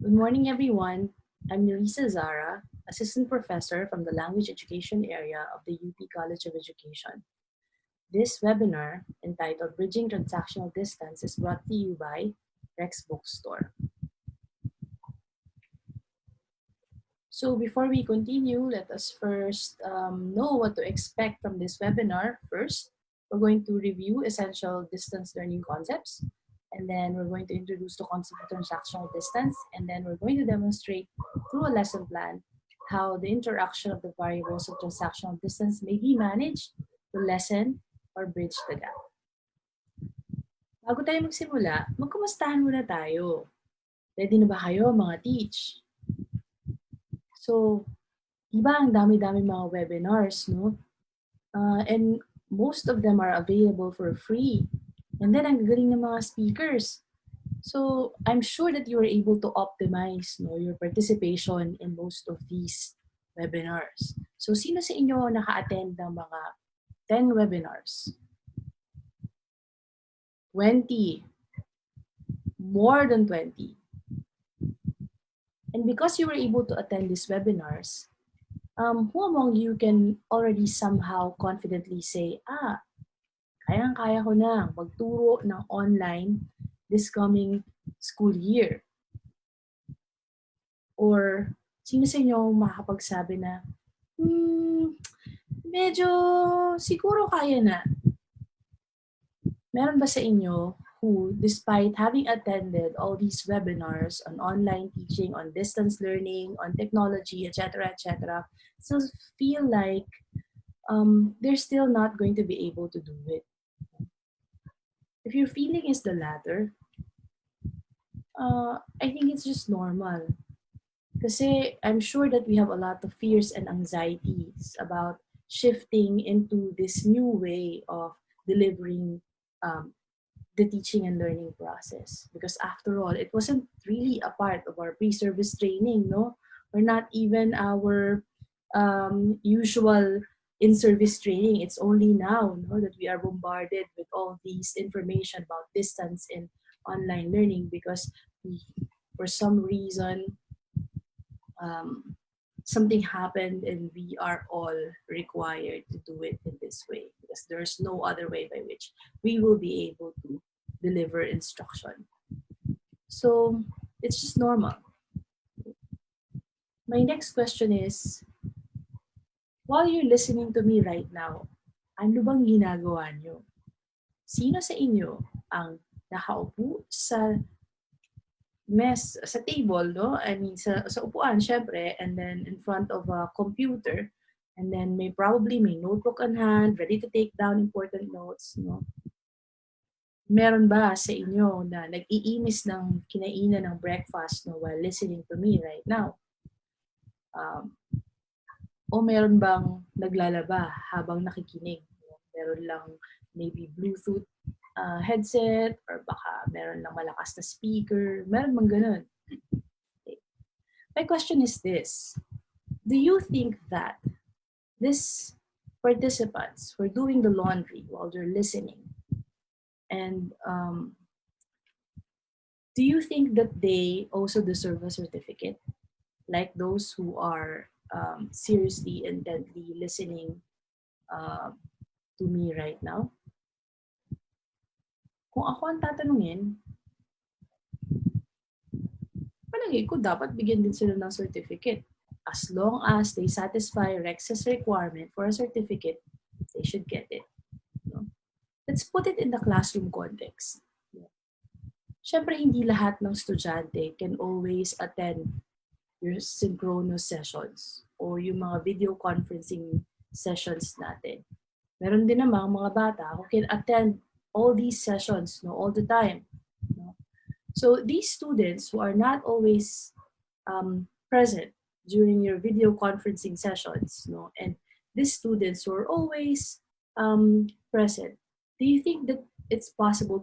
Good morning, everyone. I'm Nerissa Zara, Assistant Professor from the Language Education area of the UP College of Education. This webinar, entitled Bridging Transactional Distance, is brought to you by Rex Bookstore. So before we continue, let us first know what to expect from this webinar. First, we're going to review essential distance learning concepts, and then we're going to introduce the concept of transactional distance, and then we're going to demonstrate through a lesson plan how the interaction of the variables of transactional distance may be managed to lessen or bridge the gap. Bago tayo magsimula, magkumustahan muna tayo. Ready na ba kayo, mga teach? So, diba ang dami-dami mga webinars, no? And most of them are available for free. And then, ang galing ng mga speakers. So, I'm sure that you were able to optimize your participation in most of these webinars. So, sino sa inyo naka-attend ng mga 10 webinars? 20. More than 20. And because you were able to attend these webinars, who among you can already somehow confidently say, kayang-kaya ko na magturo ng online this coming school year? Or sino sa inyo makakapagsabi na, medyo siguro kaya na? Meron ba sa inyo who, despite having attended all these webinars on online teaching, on distance learning, on technology, etc., still feel like they're still not going to be able to do it? If your feeling is the latter, I think it's just normal. Kasi I'm sure that we have a lot of fears and anxieties about shifting into this new way of delivering the teaching and learning process. Because after all, it wasn't really a part of our pre-service training, no? Or not even our usual in-service training. It's only now, no, that we are bombarded with all these information about distance and online learning because for some reason, something happened and we are all required to do it in this way because there's no other way by which we will be able to deliver instruction. So it's just normal. My next question is, while you're listening to me right now, ano bang ginagawa nyo? Sino sa inyo ang nakaupo sa sa table, no? I mean, sa upuan, syempre, and then in front of a computer, and then may notebook on hand, ready to take down important notes, no? Meron ba sa inyo na nag-iimis ng kinainan ng breakfast, no, while listening to me right now? O meron bang naglalaba habang nakikinig? Meron lang maybe Bluetooth headset, or baka meron lang malakas na speaker. Meron bang ganun? Okay. My question is this. Do you think that these participants were doing the laundry while they're listening? And do you think that they also deserve a certificate? Like those who are seriously, intently listening to me right now? Kung ako ang tatanungin, palagay ko dapat bigyan din sila ng certificate. As long as they satisfy Rex's requirement for a certificate, they should get it. No? Let's put it in the classroom context. Siyempre, hindi lahat ng estudyante can always attend your synchronous sessions o yung mga video conferencing sessions natin. Meron din namang mga bata who can attend all these sessions, no, all the time. No? So these students who are not always present during your video conferencing sessions, no, and these students who are always present, do you think that it's possible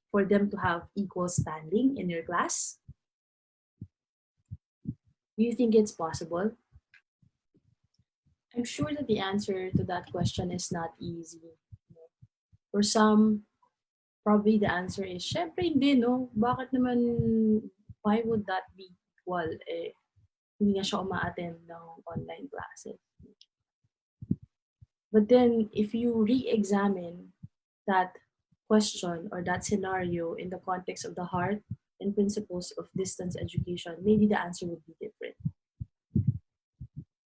for them to have equal standing in your class? Do you think it's possible? I'm sure that the answer to that question is not easy. For some, probably the answer is, syempre hindi, no? Bakit naman why would that be equal? Hindi nga siya uma-attend ng online classes. But then, if you re-examine that question or that scenario in the context of the heart and principles of distance education, maybe the answer would be different.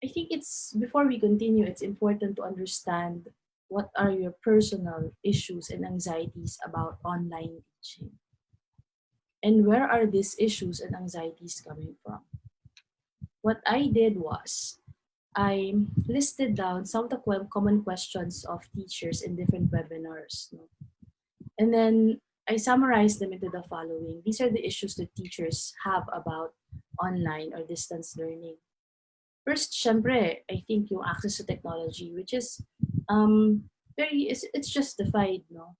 I think before we continue, it's important to understand what are your personal issues and anxieties about online teaching. And where are these issues and anxieties coming from? What I did was I listed down some of the common questions of teachers in different webinars. No? And then I summarized them into the following. These are the issues that teachers have about online or distance learning. First, syempre, I think yung access to technology, which is it's justified, no?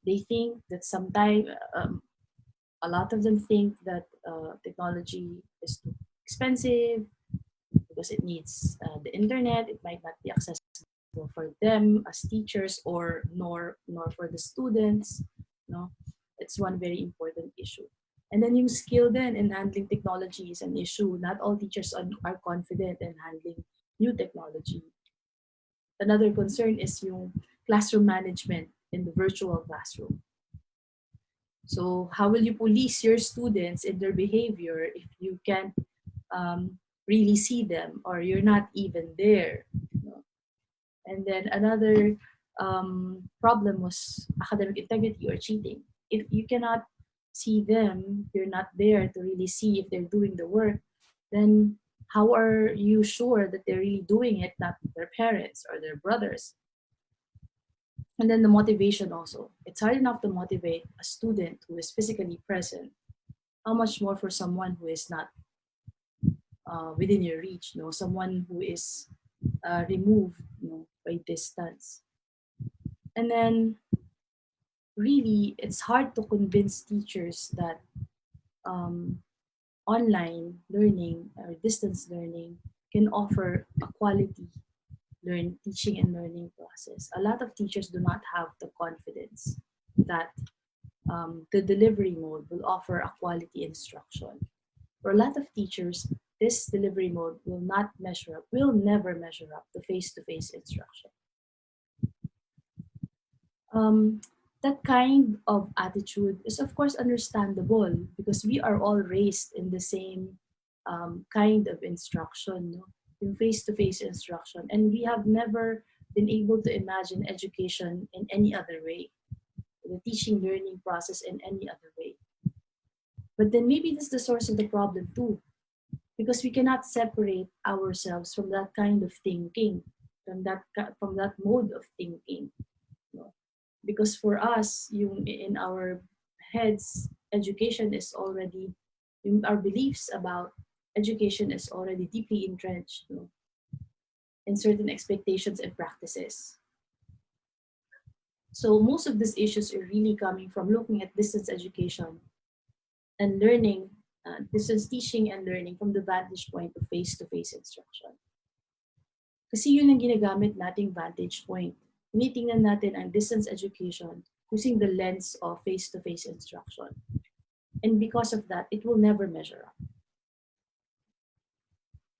They think that sometimes a lot of them think that technology is too expensive because it needs the internet. It might not be accessible for them as teachers or nor for the students. No, it's one very important issue. And then yung skill then in handling technology is an issue. Not all teachers are confident in handling new technology. Another concern is yung classroom management in the virtual classroom. So how will you police your students in their behavior if you can't really see them or you're not even there? You know? And then another problem was academic integrity or cheating. If you cannot see them, you're not there to really see if they're doing the work, then how are you sure that they're really doing it, not their parents or their brothers? And then the motivation also. It's hard enough to motivate a student who is physically present. How much more for someone who is not within your reach, no? Someone who is removed, by distance. And then really, it's hard to convince teachers that online learning or distance learning can offer a quality teaching and learning process. A lot of teachers do not have the confidence that the delivery mode will offer a quality instruction. For a lot of teachers, this delivery mode will never measure up to face-to-face instruction. That kind of attitude is of course understandable because we are all raised in the same kind of instruction, no? In face-to-face instruction, and we have never been able to imagine education in any other way, the teaching learning process in any other way. But then maybe this is the source of the problem too, because we cannot separate ourselves from that kind of thinking, from that mode of thinking. No? Because for us, in our heads, education is already, our beliefs about education is already deeply entrenched, no? In certain expectations and practices. So most of these issues are really coming from looking at distance education and learning, distance teaching and learning from the vantage point of face-to-face instruction. Kasi yun ang ginagamit nating vantage point. Tinitingnan natin ang distance education using the lens of face-to-face instruction. And because of that, it will never measure up.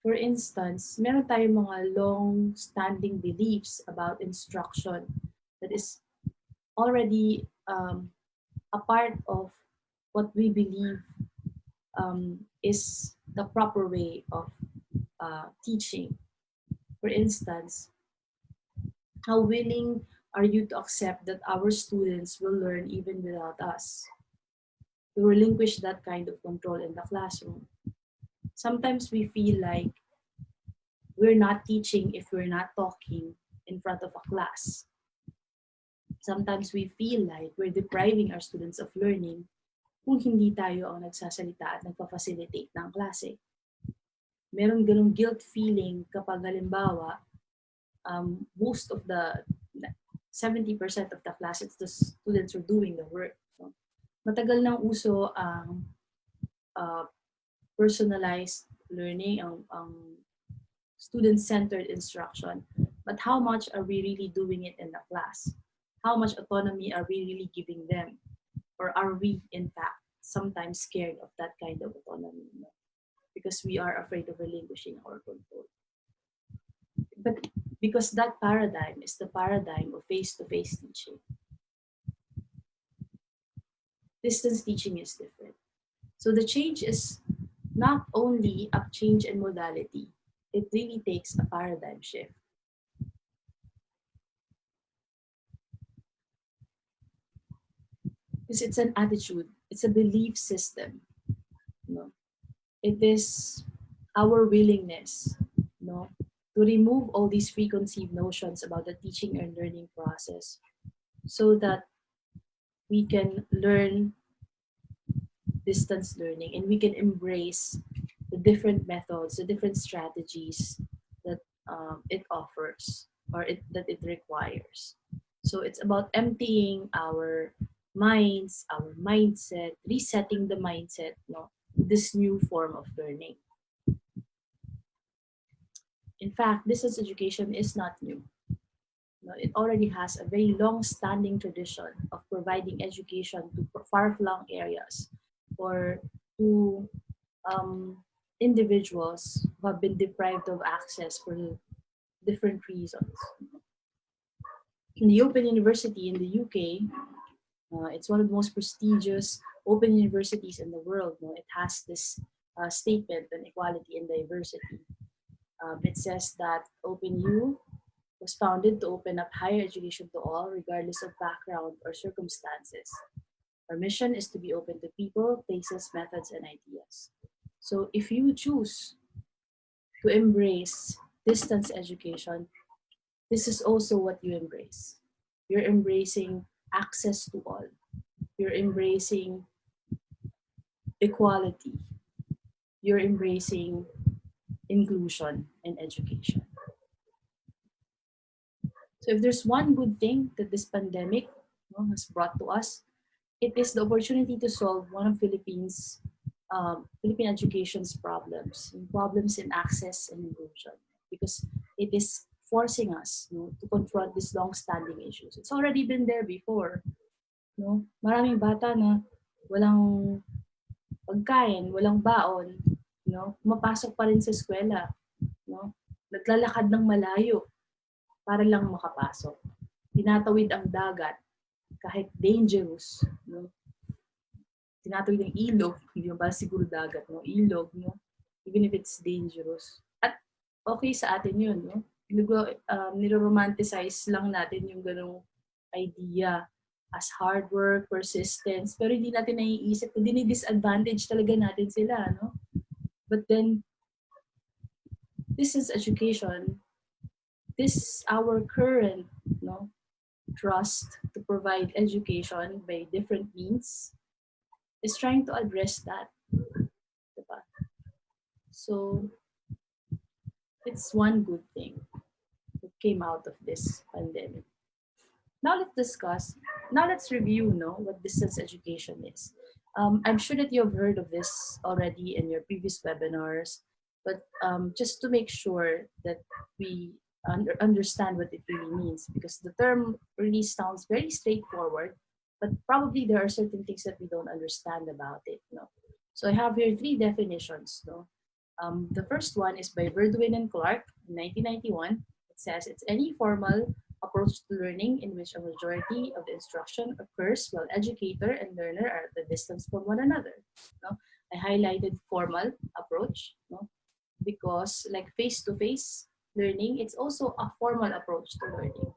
For instance, meron tayong mga long-standing beliefs about instruction that is already a part of what we believe is the proper way of teaching. For instance, how willing are you to accept that our students will learn even without us? To relinquish that kind of control in the classroom. Sometimes we feel like we're not teaching if we're not talking in front of a class. Sometimes we feel like we're depriving our students of learning kung hindi tayo ang nagsasalita at nagpa-facilitate ng klase. Meron ganong guilt feeling kapag halimbawa, most of the 70% of the classes, the students are doing the work. So, matagal nang uso ang personalized learning, ang student-centered instruction. But how much are we really doing it in the class? How much autonomy are we really giving them? Or are we, in fact, sometimes scared of that kind of autonomy, because we are afraid of relinquishing our control. But because that paradigm is the paradigm of face-to-face teaching, distance teaching is different. So the change is not only a change in modality, it really takes a paradigm shift. Because it's an attitude, it's a belief system. You know? It is our willingness, you know, to remove all these preconceived notions about the teaching and learning process so that we can learn distance learning and we can embrace the different methods, the different strategies that it offers or that it requires. So it's about emptying our minds, our mindset, resetting the mindset, this new form of learning. In fact, distance education is not new. It already has a very long-standing tradition of providing education to far-flung areas or to individuals who have been deprived of access for different reasons. In the Open University in the UK, it's one of the most prestigious open universities in the world. It has this statement on equality and diversity. It says that OpenU was founded to open up higher education to all, regardless of background or circumstances. Our mission is to be open to people, places, methods, and ideas. So if you choose to embrace distance education, this is also what you embrace. You're embracing access to all. You're embracing equality. You're embracing inclusion and education. So if there's one good thing that this pandemic has brought to us, it is the opportunity to solve one of Philippine education's problems in access and inclusion, because it is forcing us to confront these long-standing issues. It's already been there before. Maraming bata na walang pagkain, walang baon, mapasok pa rin sa eskwela, naglalakad ng malayo para lang makapasok. Tinatawid ang dagat kahit dangerous, tinatawid ang ilog, hindi ba siguro dagat, ilog, even if it's dangerous. At okay sa atin yun, niro-romanticize lang natin yung ganong idea as hard work, persistence, pero hindi natin naiisip na dini-disadvantage talaga natin sila, But then, this is education. This our current, trust to provide education by different means is trying to address that. Diba? So, it's one good thing that came out of this pandemic. Now let's review what distance education is. I'm sure that you have heard of this already in your previous webinars, but just to make sure that we understand what it really means, because the term really sounds very straightforward, but probably there are certain things that we don't understand about it. So I have here three definitions. The first one is by Berdwin and Clark in 1991. It says it's any formal approach to learning in which a majority of the instruction occurs while educator and learner are at a distance from one another. I highlighted formal approach because like face-to-face learning, it's also a formal approach to learning.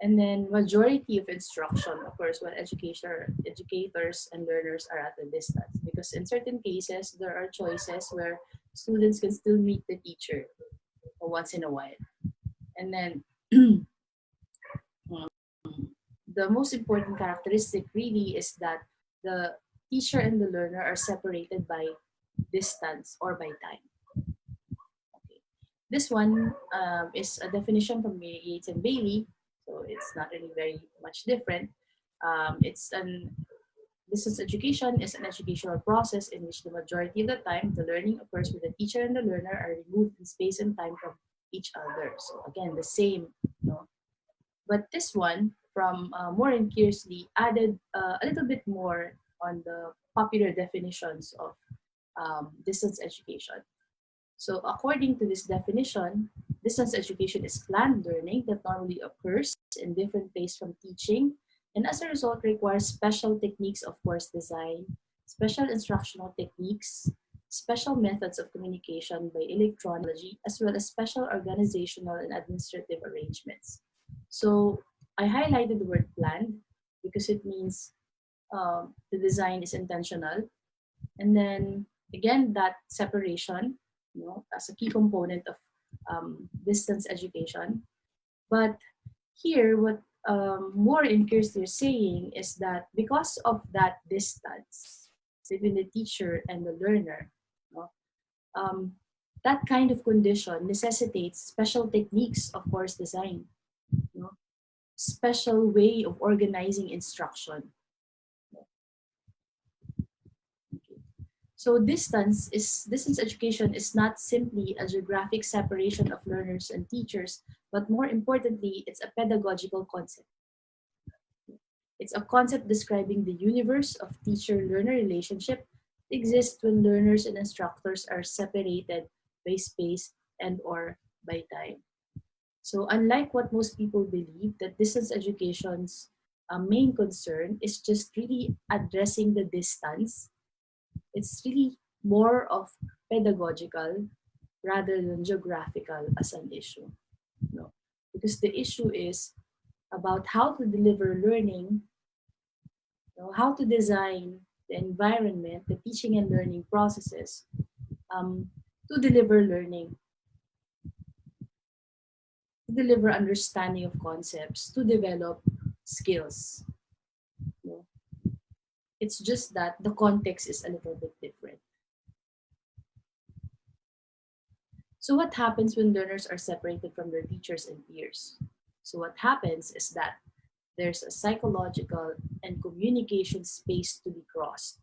And then majority of instruction occurs when educators and learners are at a distance, because in certain cases, there are choices where students can still meet the teacher once in a while. And then the most important characteristic really is that the teacher and the learner are separated by distance or by time. Okay. This one is a definition from Yates and Bailey, so it's not really very much different. Distance education is an educational process in which the majority of the time the learning occurs when the teacher and the learner are removed in space and time from each other. So again, the same. But this one from Moore and Kearsley added a little bit more on the popular definitions of distance education. So according to this definition, distance education is planned learning that normally occurs in different pace from teaching, and as a result requires special techniques of course design, special instructional techniques, special methods of communication by electrology, as well as special organizational and administrative arrangements. So I highlighted the word planned because it means the design is intentional. And then again, that separation, as a key component of distance education. But here, what Moore and Kirsty are saying is that because of that distance between the teacher and the learner, you know, um, that kind of condition necessitates special techniques of course design, you know, special way of organizing instruction. So distance education is not simply a geographic separation of learners and teachers, but more importantly, it's a pedagogical concept. It's a concept describing the universe of teacher-learner relationship that exists when learners and instructors are separated by space and or by time. So unlike what most people believe, that distance education's main concern is just really addressing the distance, it's really more of pedagogical rather than geographical as an issue. No. Because the issue is about how to deliver learning, how to design the environment, the teaching and learning processes to deliver learning, to deliver understanding of concepts, to develop skills. No. It's just that the context is a little bit different. So what happens when learners are separated from their teachers and peers? So what happens is that there's a psychological and communication space to be crossed,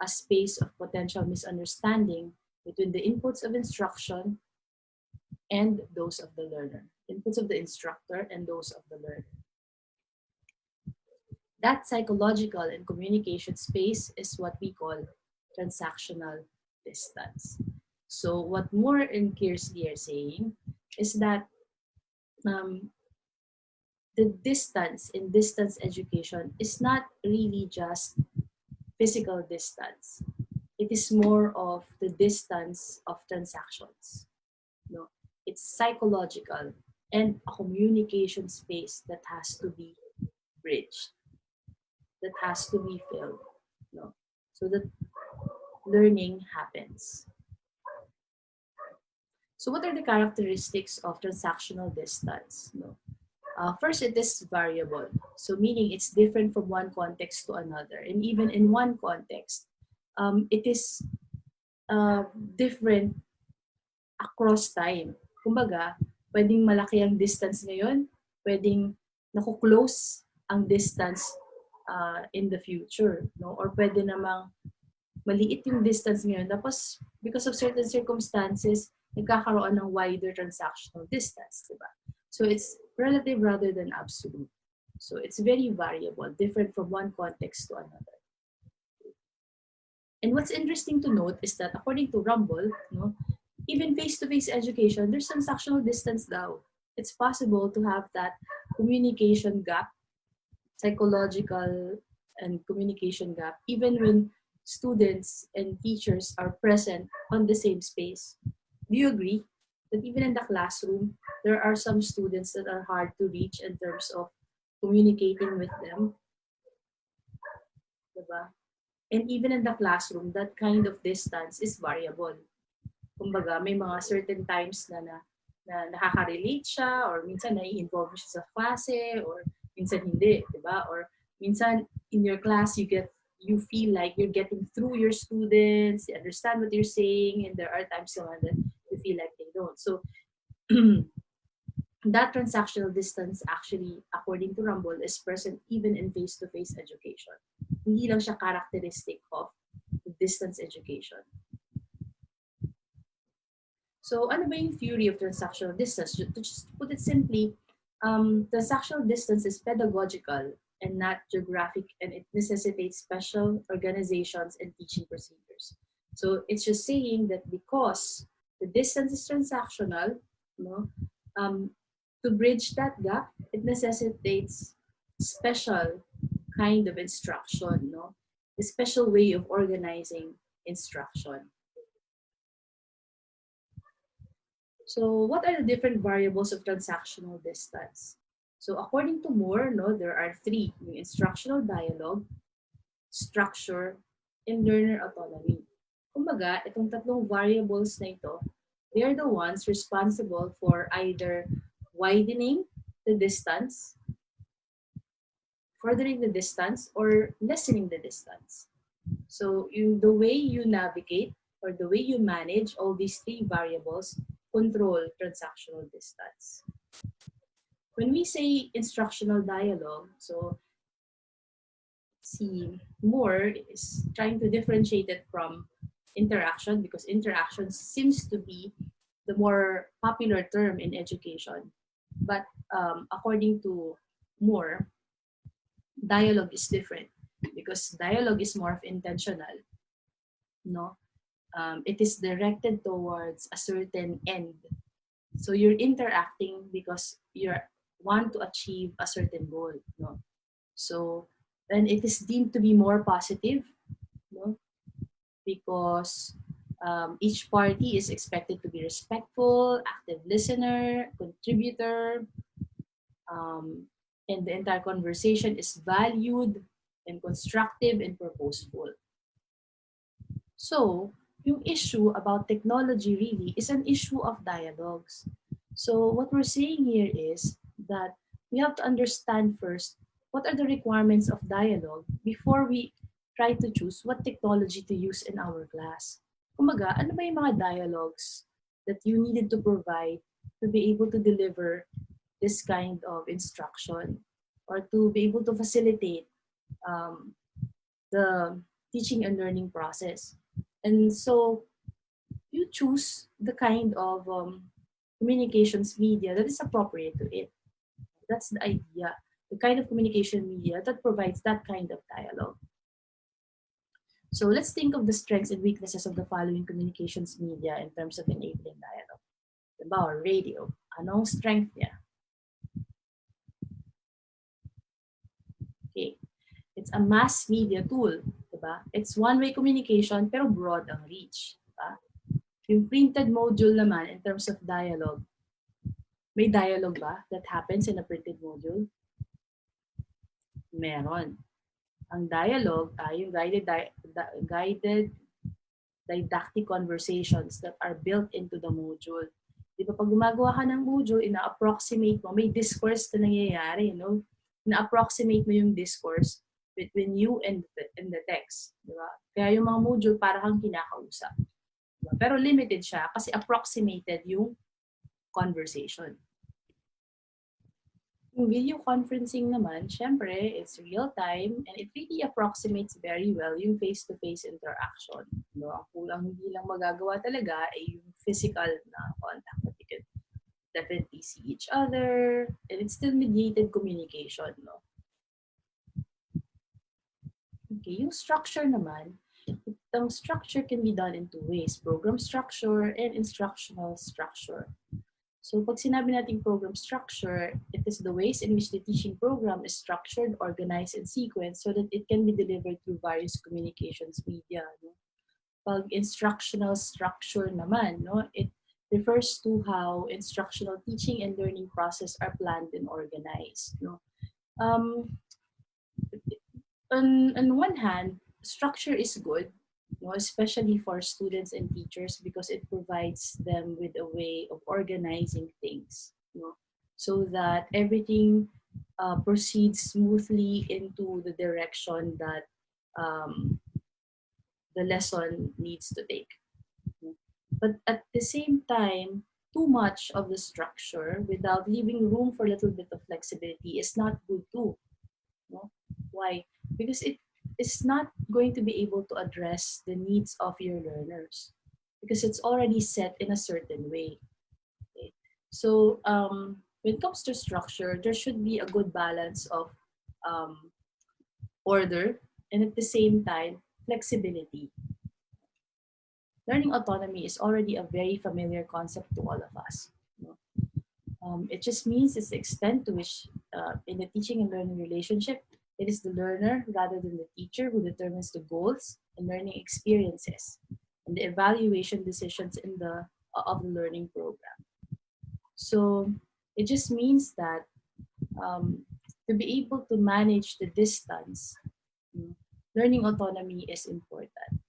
a space of potential misunderstanding between the inputs of instruction and those of the learner, inputs of the instructor and those of the learner. That psychological and communication space is what we call transactional distance. So what Moore and Kirsty are saying is that the distance in distance education is not really just physical distance. It is more of the distance of transactions. No, it's psychological and a communication space that has to be bridged, that has to be filled. No, so that learning happens. So what are the characteristics of transactional distance? No. First, it is variable. So meaning it's different from one context to another. And even in one context, it is different across time. Kumbaga, pwedeng malaki ang distance ngayon, pwedeng naku-close ang distance in the future. No? Or pwede namang maliit yung distance ngayon. Tapos, because of certain circumstances, nagkakaroon ng wider transactional distance. Diba? So it's relative rather than absolute. So it's very variable, different from one context to another. And what's interesting to note is that according to Rumble, even face-to-face education, there's transactional distance now. It's possible to have that communication gap, psychological and communication gap, even when students and teachers are present on the same space. Do you agree that even in the classroom, there are some students that are hard to reach in terms of communicating with them? Diba? And even in the classroom, that kind of distance is variable. Kumbaga, may mga certain times na nakaka-relate siya, or minsan nai-involve siya sa klase, or minsan hindi, diba? Or minsan in your class, you feel like you're getting through your students, they understand what you're saying, and there are times that you feel like they don't. So that transactional distance actually, according to Rumble, is present even in face-to-face education. Hindi lang siya characteristic of distance education. So ano ba yung theory of transactional distance? To just put it simply, transactional distance is pedagogical and not geographic, and it necessitates special organizations and teaching procedures. So it's just saying that because the distance is transactional, you know, to bridge that gap, it necessitates special kind of instruction, no? A special way of organizing instruction. So what are the different variables of transactional distance? So according to Moore, no, there are three: yung instructional dialogue, structure, and learner autonomy. Kumbaga, itong tatlong variables na ito, they are the ones responsible for either widening the distance, furthering the distance, or lessening the distance. So the way you navigate or the way you manage all these three variables control transactional distance. When we say instructional dialogue, so see, Moore is trying to differentiate it from interaction, because interaction seems to be the more popular term in education. But according to Moore, dialogue is different, because dialogue is more of intentional. No, it is directed towards a certain end. So you're interacting because you want to achieve a certain goal. No, so then it is deemed to be more positive. No, because each party is expected to be respectful, active listener, contributor, and the entire conversation is valued and constructive and purposeful. So, yung issue about technology really is an issue of dialogues. So, what we're saying here is that we have to understand first what are the requirements of dialogue before we try to choose what technology to use in our class. Kumbaga, ano ba yung mga dialogues that you needed to provide to be able to deliver this kind of instruction, or to be able to facilitate um, the teaching and learning process. And so you choose the kind of communications media that is appropriate to it. That's the idea. The kind of communication media that provides that kind of dialogue. So let's think of the strengths and weaknesses of the following communications media in terms of enabling dialogue. Diba, radio. Anong strength niya? Okay. It's a mass media tool. Diba? It's one-way communication pero broad ang reach. Diba? Yung printed module naman in terms of dialogue, may dialogue ba that happens in a printed module? Meron. Ang dialogue ay yung guided didactic conversations that are built into the module. Di ba pag gumagawa ka ng module, ina-approximate mo, may discourse na nangyayari, no? Ina-approximate mo yung discourse between you and the text. Di ba? Kaya yung mga module para kang kinakausap. Diba? Pero limited siya kasi approximated yung conversation. Yung video conferencing naman, syempre, it's real time and it really approximates very well yung face-to-face interaction. No? Ang kulang hindi lang magagawa talaga ay yung physical na contact, that you can definitely see each other, and it's still mediated communication. No? Okay, yung structure naman, the structure can be done in two ways: program structure and instructional structure. So pag sinabi nating program structure, it is the ways in which the teaching program is structured, organized, and sequenced so that it can be delivered through various communications media. No? Pag instructional structure naman, no, it refers to how instructional teaching and learning process are planned and organized. No? On one hand, structure is good, no, especially for students and teachers, because it provides them with a way of organizing things, no, so that everything proceeds smoothly into the direction that the lesson needs to take. But at the same time, too much of the structure without leaving room for a little bit of flexibility is not good too. No? Why? Because it is not going to be able to address the needs of your learners, because it's already set in a certain way. Okay? So when it comes to structure, there should be a good balance of order, and at the same time, flexibility. Learning autonomy is already a very familiar concept to all of us. It just means it's the extent to which, in the teaching and learning relationship, it is the learner rather than the teacher who determines the goals and learning experiences and the evaluation decisions of the learning program. So it just means that um, to be able to manage the distance, learning autonomy is important.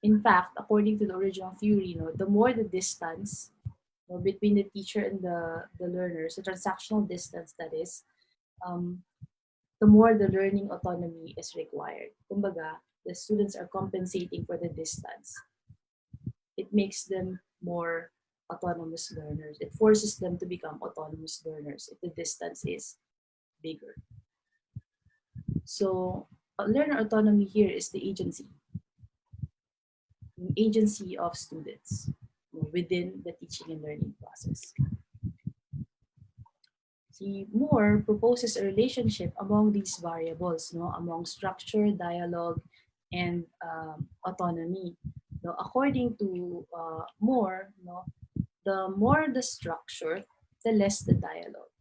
In fact, according to the original theory, the more the distance between the teacher and the learners, the transactional distance that is, um, the more the learning autonomy is required. Kumbaga, the students are compensating for the distance. It makes them more autonomous learners. It forces them to become autonomous learners if the distance is bigger. So learner autonomy here is the agency of students within the teaching and learning process. See, Moore proposes a relationship among these variables, among structure, dialogue, and autonomy. According to Moore, the more the structure, the less the dialogue.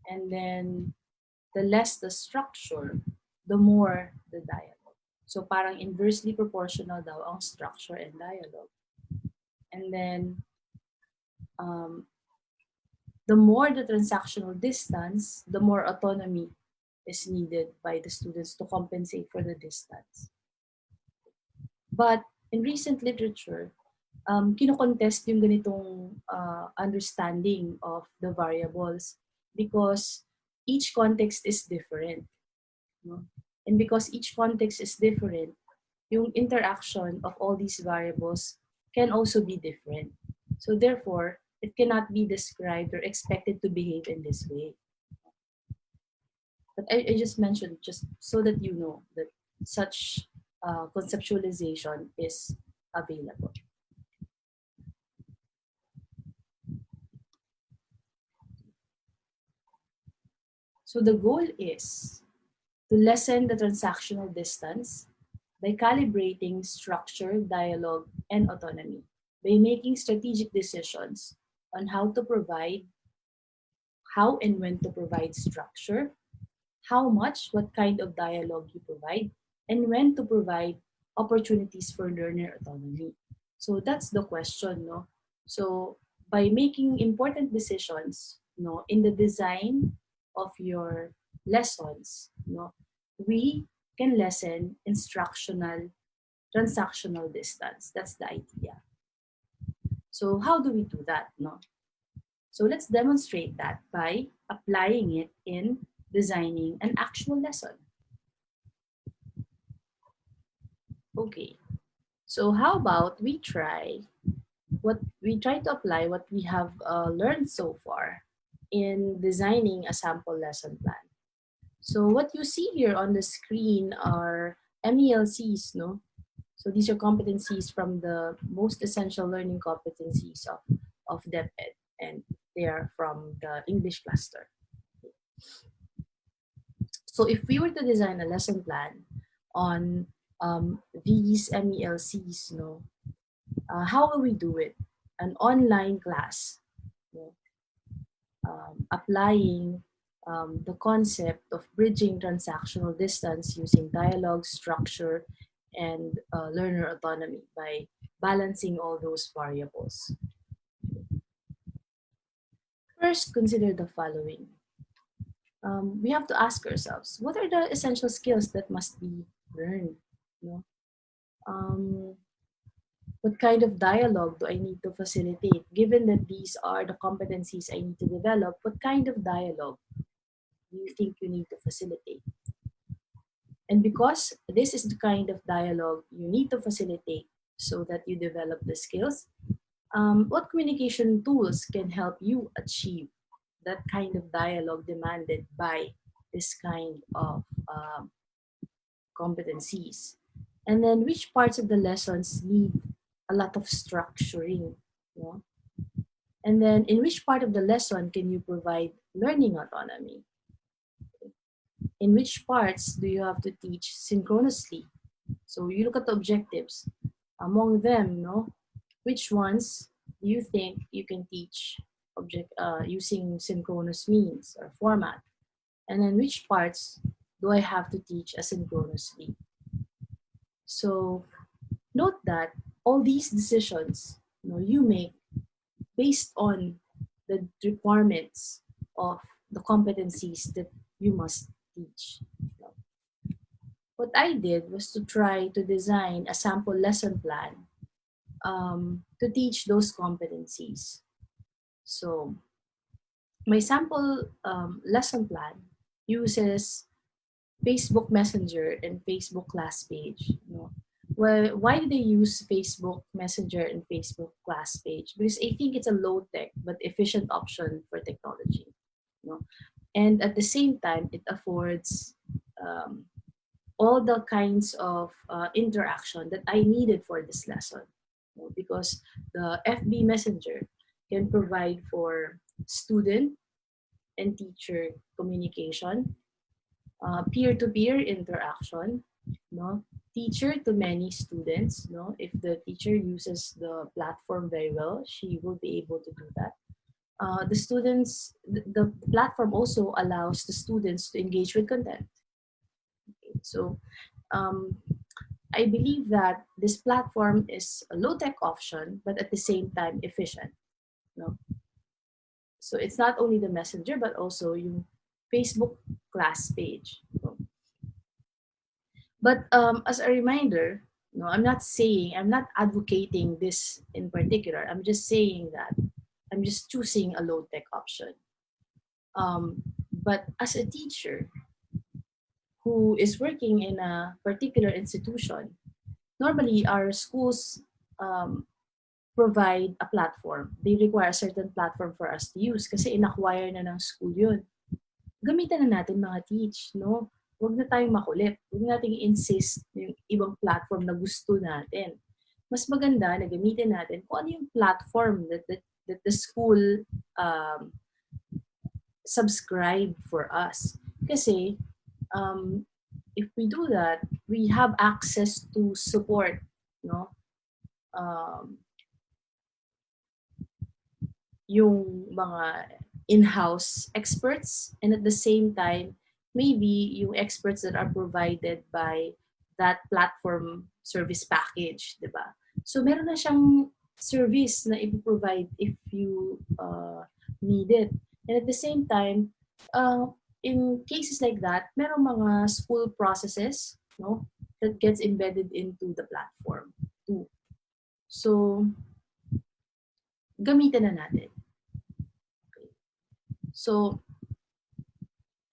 And then the less the structure, the more the dialogue. So parang inversely proportional daw ang structure and dialogue. And then the more the transactional distance, the more autonomy is needed by the students to compensate for the distance. But in recent literature, kino-contest yung ganitong understanding of the variables because each context is different. And because each context is different, yung interaction of all these variables can also be different. So therefore, it cannot be described or expected to behave in this way. But I just mentioned just so that you know that such conceptualization is available. So the goal is to lessen the transactional distance by calibrating structure, dialogue, and autonomy, by making strategic decisions on how and when to provide structure, how much, what kind of dialogue you provide, and when to provide opportunities for learner autonomy. So that's the question, no? So by making important decisions, in the design of your lessons, we can lessen instructional transactional distance. That's the idea. So how do we do that, no? So let's demonstrate that by applying it in designing an actual lesson. Okay, so how about we try to apply what we have learned so far in designing a sample lesson plan. So what you see here on the screen are MELCs, no? So these are competencies from the most essential learning competencies of DepEd, and they are from the English cluster. So if we were to design a lesson plan on these MELCs, how will we do it? An online class, applying the concept of bridging transactional distance using dialogue, structure, and learner autonomy by balancing all those variables. First, consider the following. We have to ask ourselves, what are the essential skills that must be learned? What kind of dialogue do I need to facilitate? Given that these are the competencies I need to develop, what kind of dialogue do you think you need to facilitate? And because this is the kind of dialogue you need to facilitate so that you develop the skills, what communication tools can help you achieve that kind of dialogue demanded by this kind of competencies? And then which parts of the lessons need a lot of structuring? And then in which part of the lesson can you provide learning autonomy? in which parts do you have to teach synchronously? So you look at the objectives. Among them, which ones do you think you can teach using synchronous means or format? And then which parts do I have to teach asynchronously? So note that all these decisions you make based on the requirements of the competencies that you must teach. What I did was to try to design a sample lesson plan to teach those competencies. So my sample lesson plan uses Facebook Messenger and Facebook class page. Well, why do they use Facebook Messenger and Facebook class page? Because I think it's a low tech but efficient option for technology. And at the same time, it affords all the kinds of interaction that I needed for this lesson. Because the FB Messenger can provide for student and teacher communication, peer-to-peer interaction, teacher to many students. If the teacher uses the platform very well, she will be able to do that. The platform also allows the students to engage with content. Okay, so I believe that this platform is a low-tech option, but at the same time efficient. So it's not only the messenger, but also yung Facebook class page. But as a reminder, I'm not advocating this in particular. I'm just saying that I'm just choosing a low-tech option. But as a teacher who is working in a particular institution, normally our schools provide a platform. They require a certain platform for us to use kasi in-acquire na ng school yun. Gamitan na natin mga teach, Huwag na tayong makulit. Huwag nating insist yung ibang platform na gusto natin. Mas maganda na gamitin natin kung ano yung platform that the school subscribe for us. Kasi if we do that, we have access to support, yung mga in-house experts, and at the same time, maybe yung experts that are provided by that platform service package, di ba? So meron na siyang service na i-provide if you need it. And at the same time, in cases like that, meron mga school processes, that gets embedded into the platform too. So, gamitin na natin. Okay. So,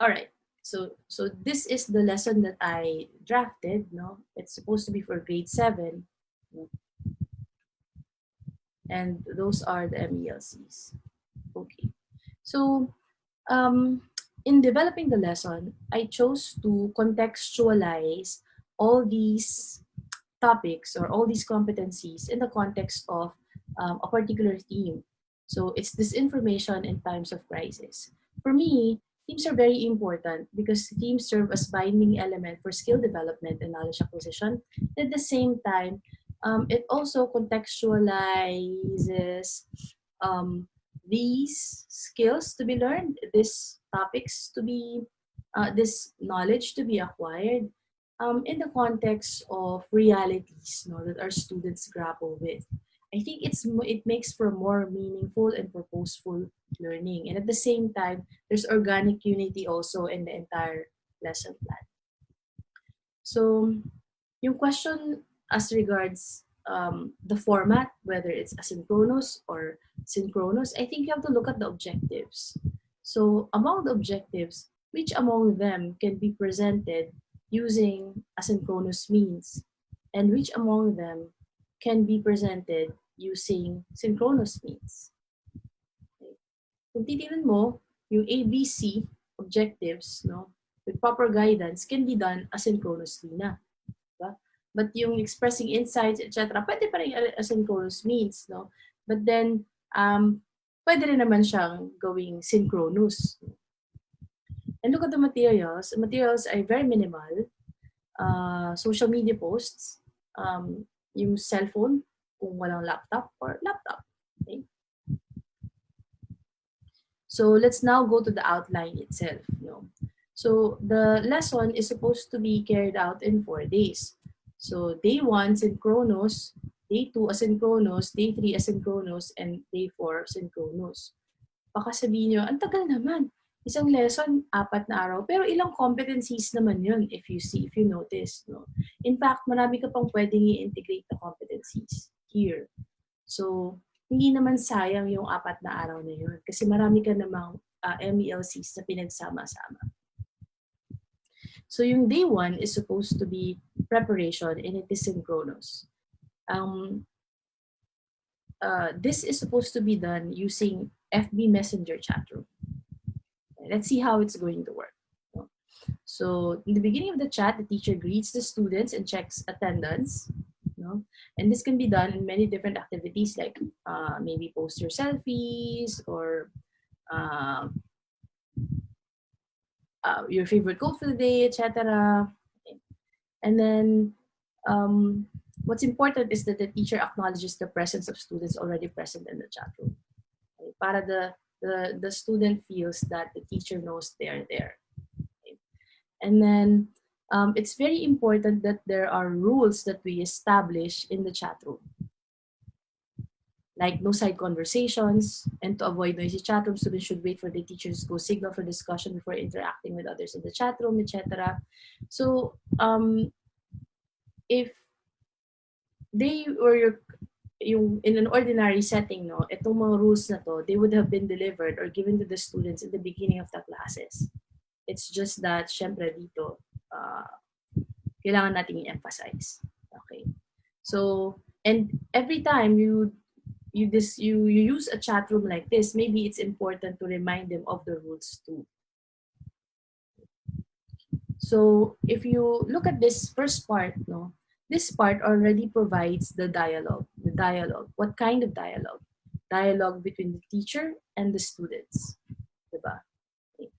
all right. So this is the lesson that I drafted. It's supposed to be for grade 7. And those are the MELCs. Okay. So in developing the lesson, I chose to contextualize all these topics or all these competencies in the context of a particular theme. So it's disinformation in times of crisis. For me, themes are very important because themes serve as binding element for skill development and knowledge acquisition. At the same time, it also contextualizes these skills to be learned, these topics to be, this knowledge to be acquired in the context of realities that our students grapple with. I think it makes for more meaningful and purposeful learning. And at the same time, there's organic unity also in the entire lesson plan. So, yung question as regards the format, whether it's asynchronous or synchronous, I think you have to look at the objectives. So, among the objectives, which among them can be presented using asynchronous means, and which among them can be presented using synchronous means. Okay. Kung titignan mo, yung ABC objectives, with proper guidance, can be done asynchronously na. Diba? But yung expressing insights, etc., pwede pa rin asynchronous means, But then, pwede rin naman siyang gawing synchronous. And look at the materials. The materials are very minimal. Social media posts, yung cellphone, kung walang laptop, or laptop. Okay? So let's now go to the outline itself. So the lesson is supposed to be carried out in 4 days. So day 1, synchronous, day 2, asynchronous, day 3, asynchronous, and day 4, synchronous. Baka sabihin nyo, ang tagal naman. Isang lesson, 4 na araw. Pero ilang competencies naman yun if you notice. No? In fact, marami ka pang pwedeng i-integrate na competencies here. So, hindi naman sayang yung 4 na araw na yun. Kasi marami ka namang MELCs na pinagsama-sama. So, yung day 1 is supposed to be preparation and it is synchronous. This is supposed to be done using FB Messenger chat room. Let's see how it's going to work. So in the beginning of the chat, the teacher greets the students and checks attendance. And this can be done in many different activities like maybe post your selfies or your favorite quote for the day, etc. And then what's important is that the teacher acknowledges the presence of students already present in the chat room. Okay? Para the student feels that the teacher knows they're there. Okay? And then it's very important that there are rules that we establish in the chat room. Like no side conversations, and to avoid noisy chat room, students should wait for the teacher's go signal for discussion before interacting with others in the chat room, etc. So if they were in an ordinary setting, no, itong mga rules na to, they would have been delivered or given to the students at the beginning of the classes. It's just that, syempre dito, kailangan natin i-emphasize. Okay. So, and every time you use a chat room like this, maybe it's important to remind them of the rules too. So if you look at this first part, no, this part already provides the dialogue. The dialogue. What kind of dialogue? Dialogue between the teacher and the students. Diba? Okay.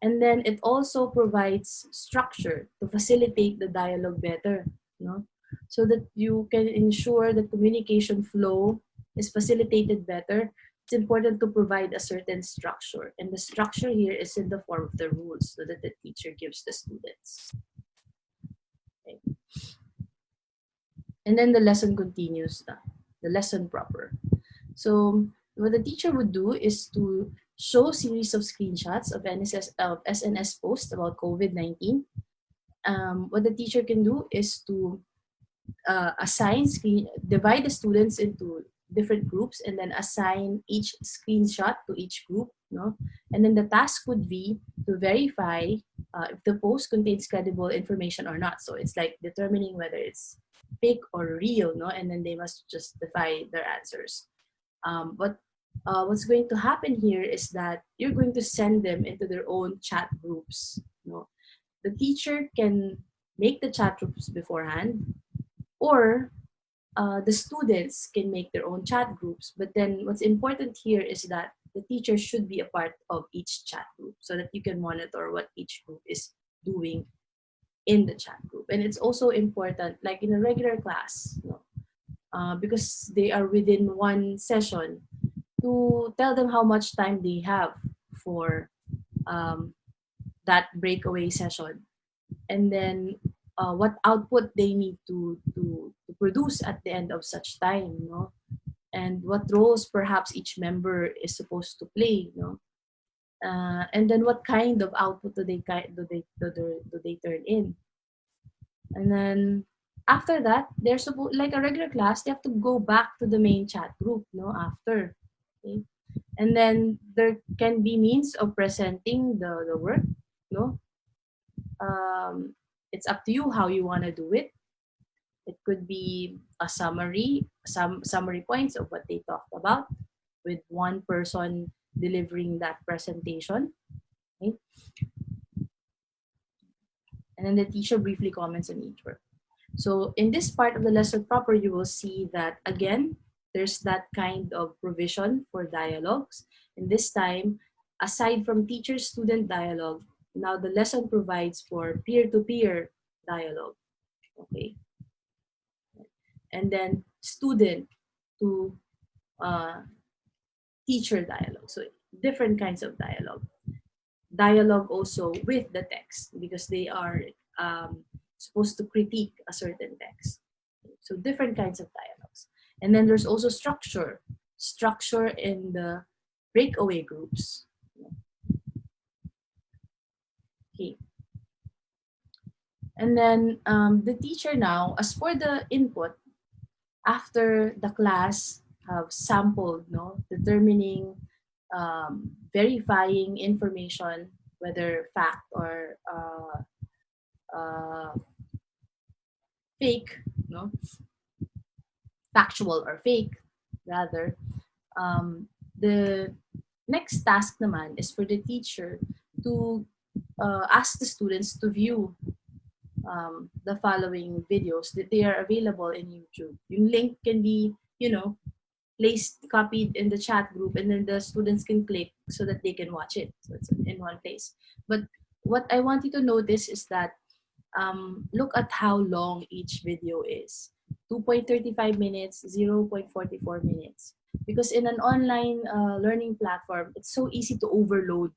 And then it also provides structure to facilitate the dialogue better, no? So that you can ensure the communication flow is facilitated better. It's important to provide a certain structure. And the structure here is in the form of the rules so that the teacher gives the students. Okay. And then the lesson continues, the lesson proper. So what the teacher would do is to show a series of screenshots of SNS posts about COVID-19. What the teacher can do is to divide the students into different groups and then assign each screenshot to each group, no? And then the task would be to verify if the post contains credible information or not. So it's like determining whether it's fake or real, no? And then they must justify their answers. But what's going to happen here is that you're going to send them into their own chat groups, no? The teacher can make the chat groups beforehand, or the students can make their own chat groups. But then what's important here is that the teacher should be a part of each chat group so that you can monitor what each group is doing in the chat group. And it's also important, like in a regular class, because they are within one session, to tell them how much time they have for that breakaway session. And then what output they need to produce at the end of such time, no? And what roles perhaps each member is supposed to play, no? And then what kind of output do they turn in? And then after that, they're supposed, like a regular class, they have to go back to the main chat group, no? After, okay? And then there can be means of presenting the work, no? It's up to you how you want to do it. It could be a summary, some summary points of what they talked about, with one person delivering that presentation. Okay? And then the teacher briefly comments on each work. So in this part of the lesson proper, you will see that again, there's that kind of provision for dialogues. And this time, aside from teacher-student dialogue, Now the lesson provides for peer-to-peer dialogue, okay? And then student to teacher dialogue. So different kinds of dialogue. Dialogue also with the text because they are supposed to critique a certain text. So different kinds of dialogues. And then there's also structure. Structure in the breakaway groups. Okay. And then the teacher now, as for the input, after the class have sampled, no, determining, verifying information, whether fact or fake, no, factual or fake, rather, the next task naman is for the teacher to ask the students to view the following videos that they are available in YouTube. Yung link can be, placed, copied in the chat group, and then the students can click so that they can watch it. So it's in one place. But what I want you to notice is that look at how long each video is. 2.35 minutes, 0.44 minutes. Because in an online learning platform, it's so easy to overload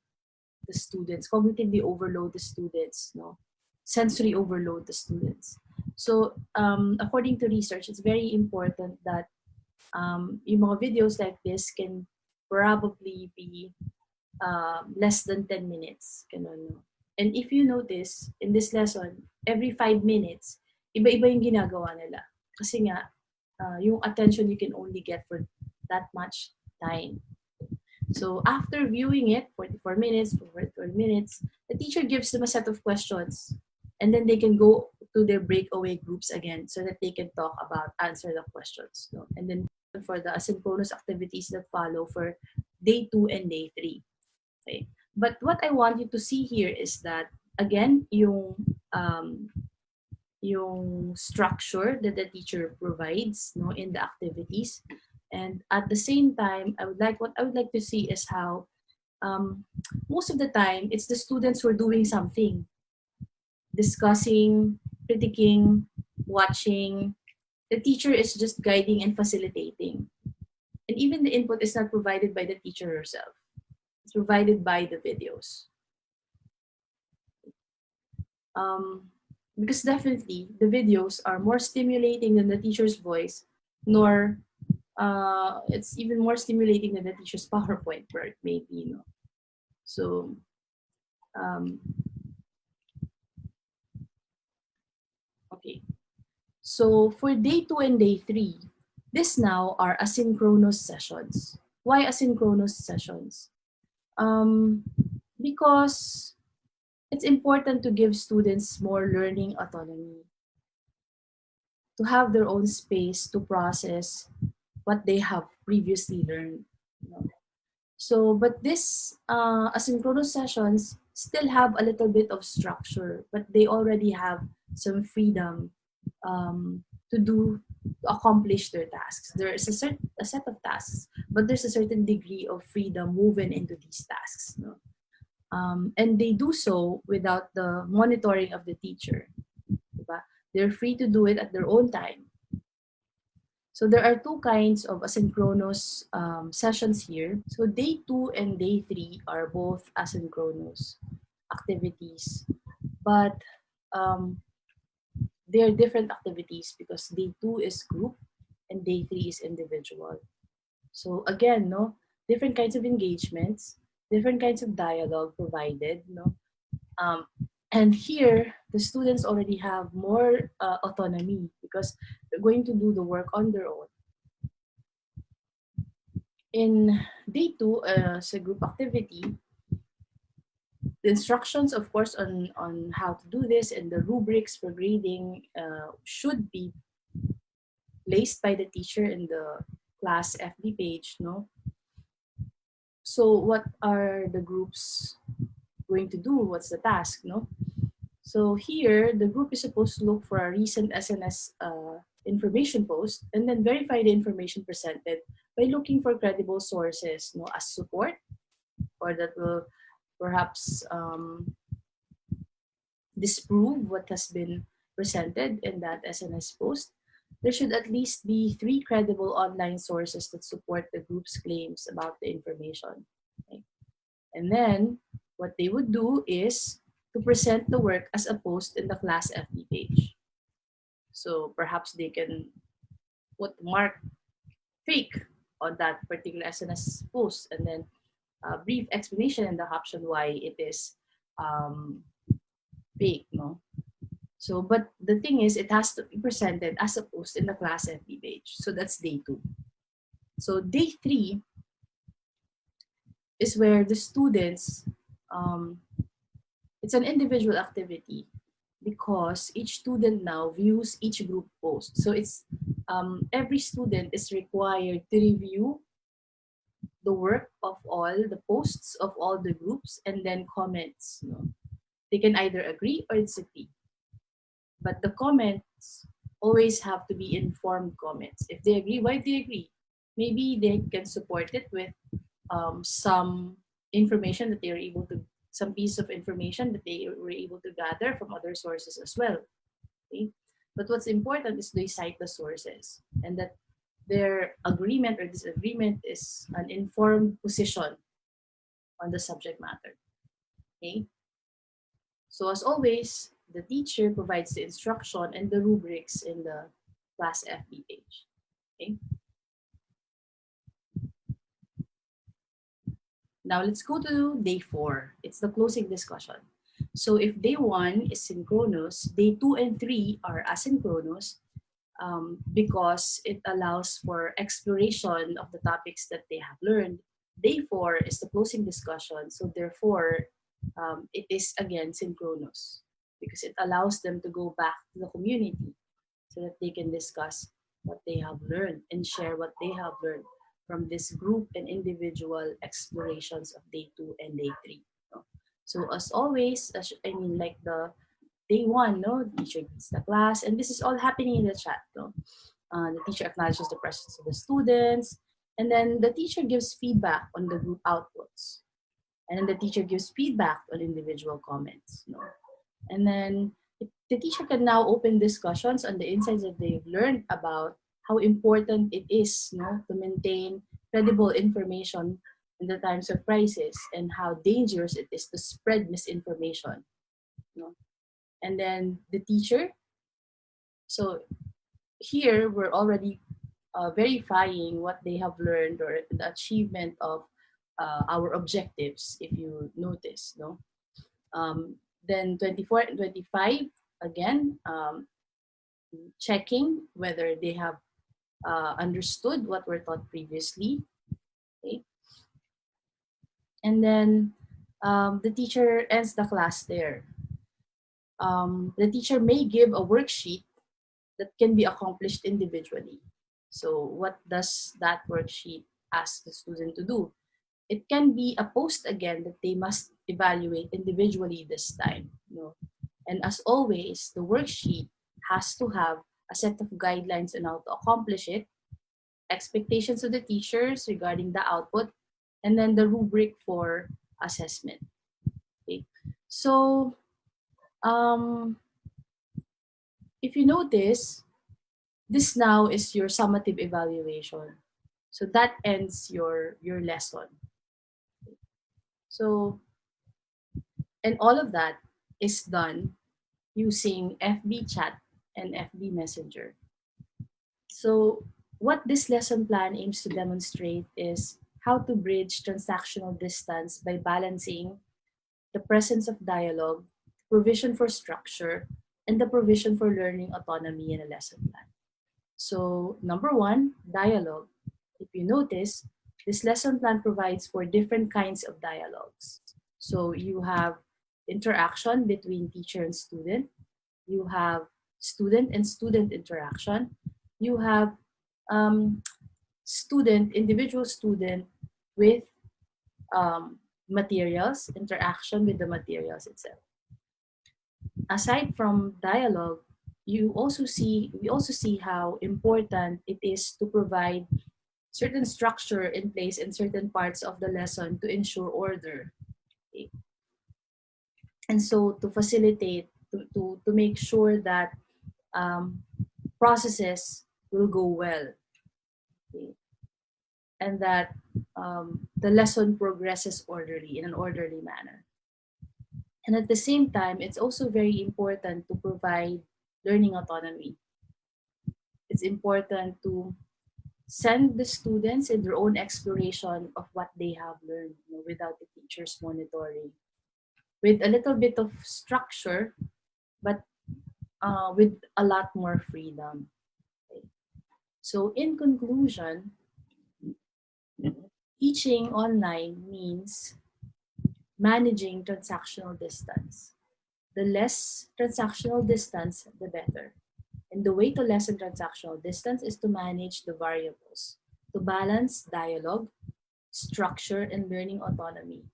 the students, cognitively overload the students, no? Sensory overload the students. So according to research, it's very important that yung mga videos like this can probably be less than 10 minutes. Ganun, no? And if you notice, in this lesson, every 5 minutes, iba-iba yung ginagawa nila. Kasi nga, yung attention you can only get for that much time. So after viewing it, 44 minutes, 44 minutes, the teacher gives them a set of questions. And then they can go to their breakaway groups again so that they can talk about, answer the questions. No? And then for the asynchronous activities that follow for day 2 and day 3. Okay. But what I want you to see here is that, again, yung structure that the teacher provides, no, in the activities. And at the same time, what I would like to see is how most of the time it's the students who are doing something, discussing, critiquing, watching. The teacher is just guiding and facilitating. And even the input is not provided by the teacher herself. It's provided by the videos. Because definitely the videos are more stimulating than the teacher's voice, nor it's even more stimulating than the teacher's PowerPoint, where it may be, So, okay. So for day 2 and day 3, this now are asynchronous sessions. Why asynchronous sessions? Because it's important to give students more learning autonomy, to have their own space to process what they have previously learned. So, but this asynchronous sessions still have a little bit of structure, but they already have some freedom to accomplish their tasks. There is a set of tasks, but there's a certain degree of freedom woven into these tasks. And they do so without the monitoring of the teacher. Diba? They're free to do it at their own time. So there are two kinds of asynchronous sessions here. So day 2 and day 3 are both asynchronous activities, but they're different activities because day 2 is group and day 3 is individual. So again, different kinds of engagements, different kinds of dialogue provided, and here the students already have more autonomy because they're going to do the work on their own. In day 2, as a group activity, the instructions, of course, on how to do this and the rubrics for grading should be placed by the teacher in the class FB page, So what are the groups going to do? What's the task, So here, the group is supposed to look for a recent SNS information post and then verify the information presented by looking for credible sources, as support, or that will perhaps disprove what has been presented in that SNS post, there should at least be 3 credible online sources that support the group's claims about the information. Okay? And then what they would do is to present the work as a post in the class FB page. So perhaps they can put mark fake on that particular SNS post, and then a brief explanation in the caption why it is um, fake. No? So, but the thing is, it has to be presented as a post in the class FB page. So that's day 2. So day 3 is where the students, um, it's an individual activity because each student now views each group post. So it's every student is required to review the work of all the posts of all the groups and then comments. You know. They can either agree or disagree. But the comments always have to be informed comments. If they agree, why they agree? Maybe they can support it with some information that they are able to, some piece of information that they were able to gather from other sources as well. Okay? But what's important is they cite the sources and that their agreement or disagreement is an informed position on the subject matter. Okay? So as always, the teacher provides the instruction and the rubrics in the class FB page. Okay? Now let's go to day 4. It's the closing discussion. So if day 1 is synchronous, day 2 and 3 are asynchronous because it allows for exploration of the topics that they have learned. Day 4 is the closing discussion. So therefore, it is again synchronous because it allows them to go back to the community so that they can discuss what they have learned and share what they have learned from this group and individual explorations of day 2 and day 3. So as always, like the day 1, no, the teacher greets the class, and this is all happening in the chat. No? The teacher acknowledges the presence of the students, and then the teacher gives feedback on the group outputs. And then the teacher gives feedback on individual comments. No? And then the teacher can now open discussions on the insights that they've learned about how important it is, no, to maintain credible information in the times of crisis and how dangerous it is to spread misinformation. No? And then the teacher, so here we're already verifying what they have learned or the achievement of our objectives, if you notice. No? Then 24 and 25, again, checking whether they have understood what were taught previously. Okay? And then the teacher ends the class there. The teacher may give a worksheet that can be accomplished individually. So what does that worksheet ask the student to do? It can be a post again that they must evaluate individually this time. You know? And as always, the worksheet has to have a set of guidelines on how to accomplish it, expectations of the teachers regarding the output, and then the rubric for assessment. Okay. So if you notice, this now is your summative evaluation. So that ends your lesson. So, and all of that is done using FB chat and FB Messenger. So what this lesson plan aims to demonstrate is how to bridge transactional distance by balancing the presence of dialogue, provision for structure, and the provision for learning autonomy in a lesson plan. So number 1, dialogue. If you notice, this lesson plan provides for different kinds of dialogues. So you have interaction between teacher and student. You have student and student interaction. You have individual student with materials, interaction with the materials itself. Aside from dialogue, we also see how important it is to provide certain structure in place in certain parts of the lesson to ensure order. Okay? And so to to make sure that processes will go well, okay? And that the lesson progresses orderly in an orderly manner. And at the same time, it's also very important to provide learning autonomy. It's important to send the students in their own exploration of what they have learned, without the teachers monitoring, with a little bit of structure, but with a lot more freedom. Okay. So in conclusion, teaching online means managing transactional distance. The less transactional distance, the better. And the way to lessen transactional distance is to manage the variables, to balance dialogue, structure, and learning autonomy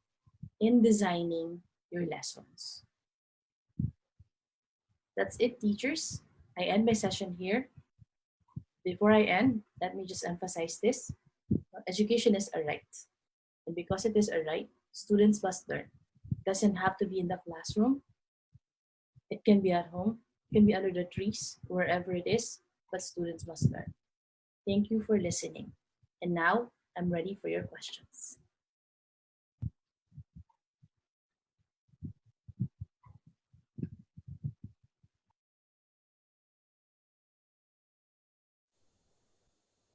in designing your lessons. That's it, teachers. I end my session here. Before I end, let me just emphasize this. Education is a right. And because it is a right, students must learn. It doesn't have to be in the classroom. It can be at home. It can be under the trees, wherever it is, but students must learn. Thank you for listening. And now I'm ready for your questions.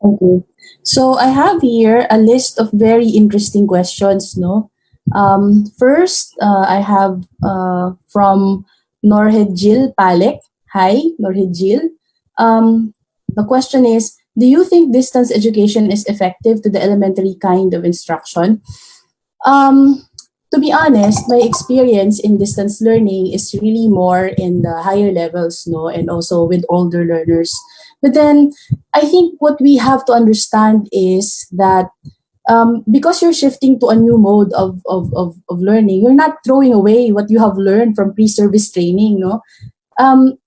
Okay. So I have here a list of very interesting questions, no? First, I have from Norhedjil Palek. Hi, Norhedjil. The question is, do you think distance education is effective to the elementary kind of instruction? Um, to be honest, my experience in distance learning is really more in the higher levels, no, and also with older learners. But then I think what we have to understand is that because you're shifting to a new mode of learning, you're not throwing away what you have learned from pre-service training, no? Um,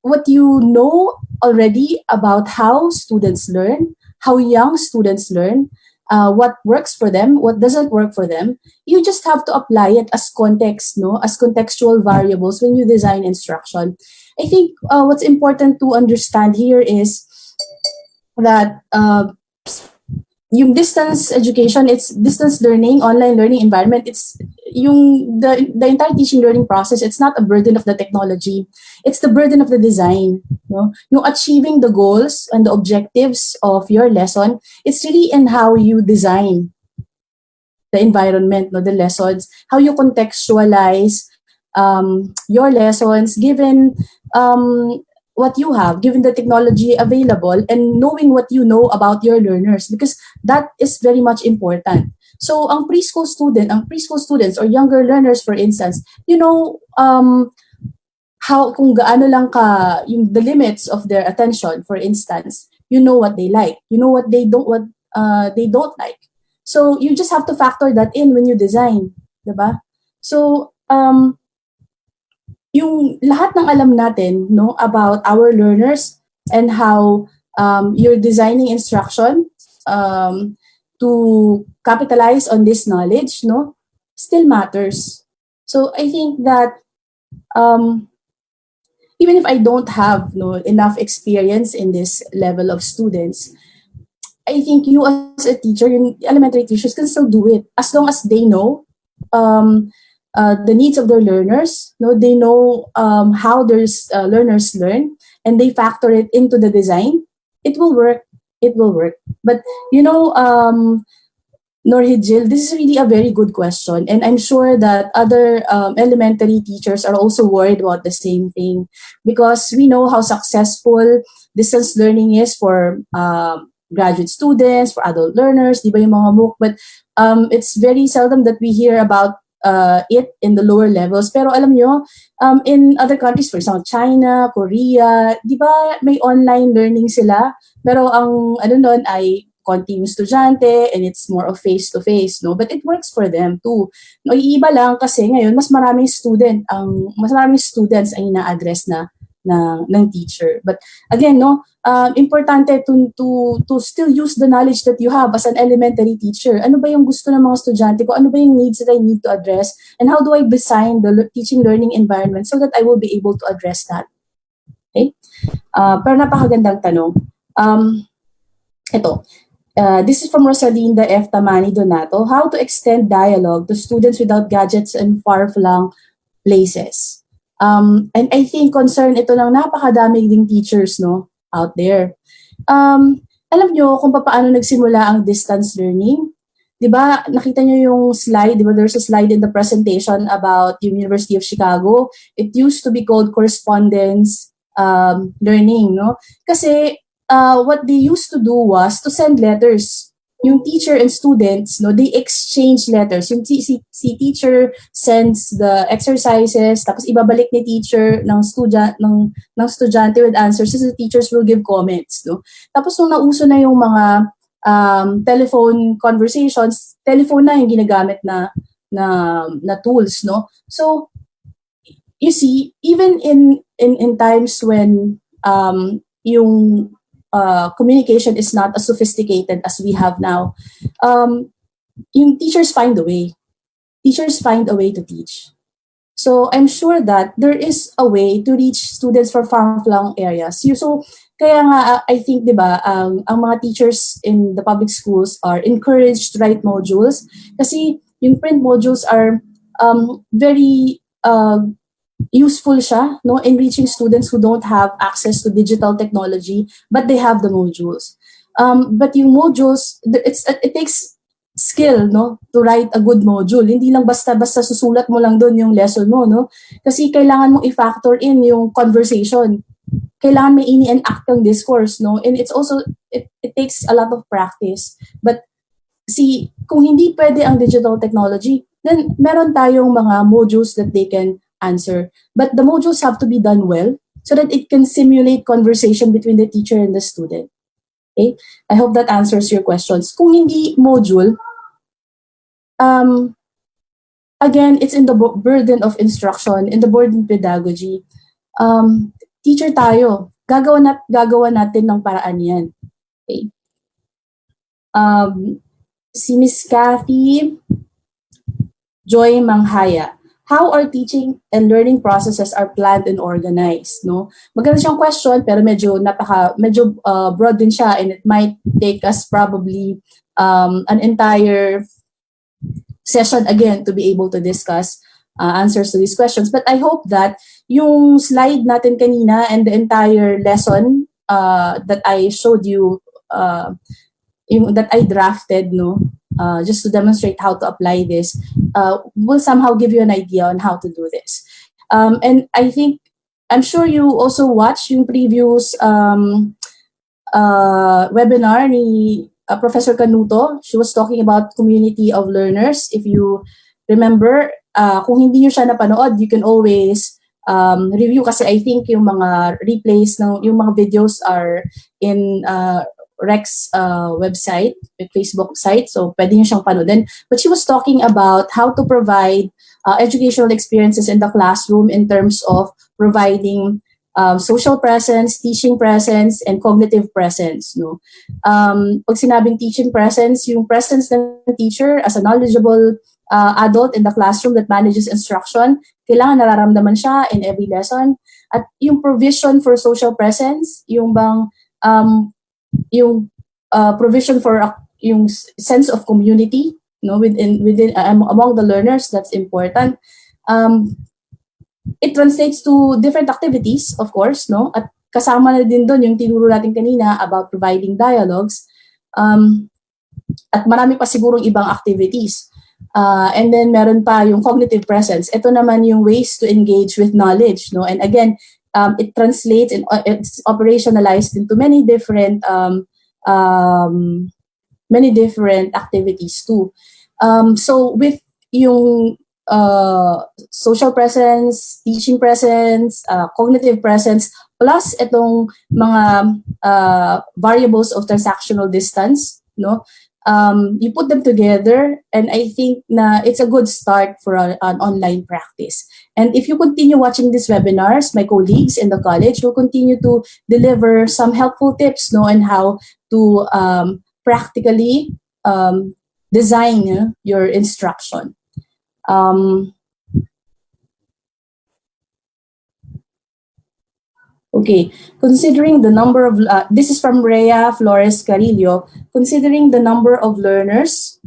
what you know already about how students learn, how young students learn, what works for them, what doesn't work for them. You just have to apply it as context, no, as contextual variables when you design instruction. I think what's important to understand here is that yung distance education, it's distance learning, online learning environment. It's yung the entire teaching learning process. It's not a burden of the technology. It's the burden of the design. No, yung achieving the goals and the objectives of your lesson. It's really in how you design the environment, no, the lessons, how you contextualize your lessons given what you have, given the technology available, and knowing what you know about your learners, because that is very much important. So, ang preschool students or younger learners, for instance, how kung gaano lang ka yung the limits of their attention, for instance, you know what they like, you know what they don't like. So you just have to factor that in when you design, 'di ba? So yung lahat ng alam natin, no, about our learners and how you're designing instruction to capitalize on this knowledge, no, still matters. So I think that even if I don't have enough experience in this level of students, I think you as a teacher, yung elementary teachers can still do it as long as they know the needs of their learners. No, they know how their learners learn, and they factor it into the design. It will work. It will work. But Norhidjil, this is really a very good question. And I'm sure that other elementary teachers are also worried about the same thing, because we know how successful distance learning is for graduate students, for adult learners, di ba yung mga MOOC? But it's very seldom that we hear about it in the lower levels. Pero alam nyo, in other countries, for example, China, Korea, di ba may online learning sila? Pero ang ano nun ay konti yung estudyante, and it's more of face-to-face, no? But it works for them too. No, iiba lang kasi ngayon mas maraming students ang ina-address na ng teacher. But again, no, importante to still use the knowledge that you have as an elementary teacher. Ano ba yung gusto ng mga estudyante ko? Ano ba yung needs that I need to address? And how do I design the teaching learning environment so that I will be able to address that? Okay? Pero napakagandang tanong. Ito. This is from Rosalinda F. Tamani Donato. How to extend dialogue to students without gadgets and far-flung places. And I think concern ito ng napakadaming ding teachers, no, out there. Alam nyo kung paano nagsimula ang distance learning? Di ba, nakita nyo yung slide, di ba, there's a slide in the presentation about the University of Chicago. It used to be called correspondence learning, no? Kasi what they used to do was to send letters. Yung teacher and students, no, they exchange letters. Yung si teacher sends the exercises, tapos ibabalik ni teacher ng estudyante with answers, so the teachers will give comments, no. Tapos nung nauso na yung mga telephone conversations, telephone na yung ginagamit na tools, no. So you see, even in times when yung communication is not as sophisticated as we have now, yung teachers find a way. Teachers find a way to teach. So I'm sure that there is a way to reach students for far-flung areas. So kaya nga, I think, di ba, ang mga teachers in the public schools are encouraged to write modules kasi yung print modules are very useful siya, no, in reaching students who don't have access to digital technology, but they have the modules. But yung modules, it takes skill, no, to write a good module. Hindi lang basta-basta susulat mo lang doon yung lesson mo, no? Kasi kailangan mong i-factor in yung conversation. Kailangan may ini-enact yung discourse, no? And it's also, it takes a lot of practice. But see, kung hindi pwede ang digital technology, then meron tayong mga modules that they can answer. But the modules have to be done well so that it can simulate conversation between the teacher and the student. Okay? I hope that answers your questions. Kung hindi module, again, it's in the burden of instruction, in the burden of pedagogy. Teacher tayo, gagawa natin ng paraan yan. Okay? Si Miss Kathy Joy Manghaya. How our teaching and learning processes are planned and organized, no? Maganda siyang question, pero medyo broad din siya, and it might take us probably an entire session again to be able to discuss answers to these questions. But I hope that yung slide natin kanina and the entire lesson that I showed you, that I drafted, no, just to demonstrate how to apply this, will somehow give you an idea on how to do this. And I think, I'm sure you also watched yung previous webinar ni Professor Canuto. She was talking about community of learners. If you remember, kung hindi nyo siya napanood, you can always review kasi I think yung mga replays, yung mga videos are in Rex website, Facebook site, so pwede nyo siyang panoodin. But she was talking about how to provide educational experiences in the classroom in terms of providing social presence, teaching presence, and cognitive presence. No? Pag sinabing teaching presence, yung presence ng teacher as a knowledgeable adult in the classroom that manages instruction, kailangan nararamdaman siya in every lesson. At yung provision for social presence, yung bang provision for yung sense of community, no, within among the learners, that's important. It translates to different activities, of course, no, at kasama na din doon yung tinuro natin kanina about providing dialogues, at marami pa sigurong ibang activities. And then meron pa yung cognitive presence. Ito naman yung ways to engage with knowledge, no, and again, it translates and it's operationalized into many different activities too. So with yung social presence, teaching presence, cognitive presence, plus itong mga variables of transactional distance, no, you put them together, and I think na it's a good start for an online practice. And if you continue watching these webinars, my colleagues in the college will continue to deliver some helpful tips, no, on how to practically design your instruction. Okay, considering the number of, this is from Rhea Flores Carillo, considering the number of learners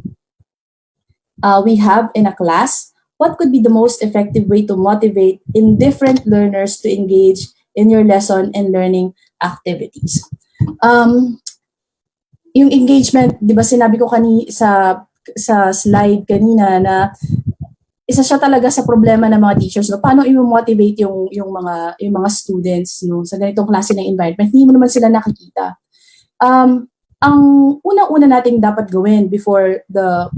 we have in a class, what could be the most effective way to motivate indifferent learners to engage in your lesson and learning activities? Yung engagement, di ba sinabi ko sa slide kanina na isa siya talaga sa problema ng mga teachers, no? Paano i-motivate yung mga students, no, sa ganitong klase ng environment? Hindi mo naman sila nakikita. Ang una-una nating dapat gawin before the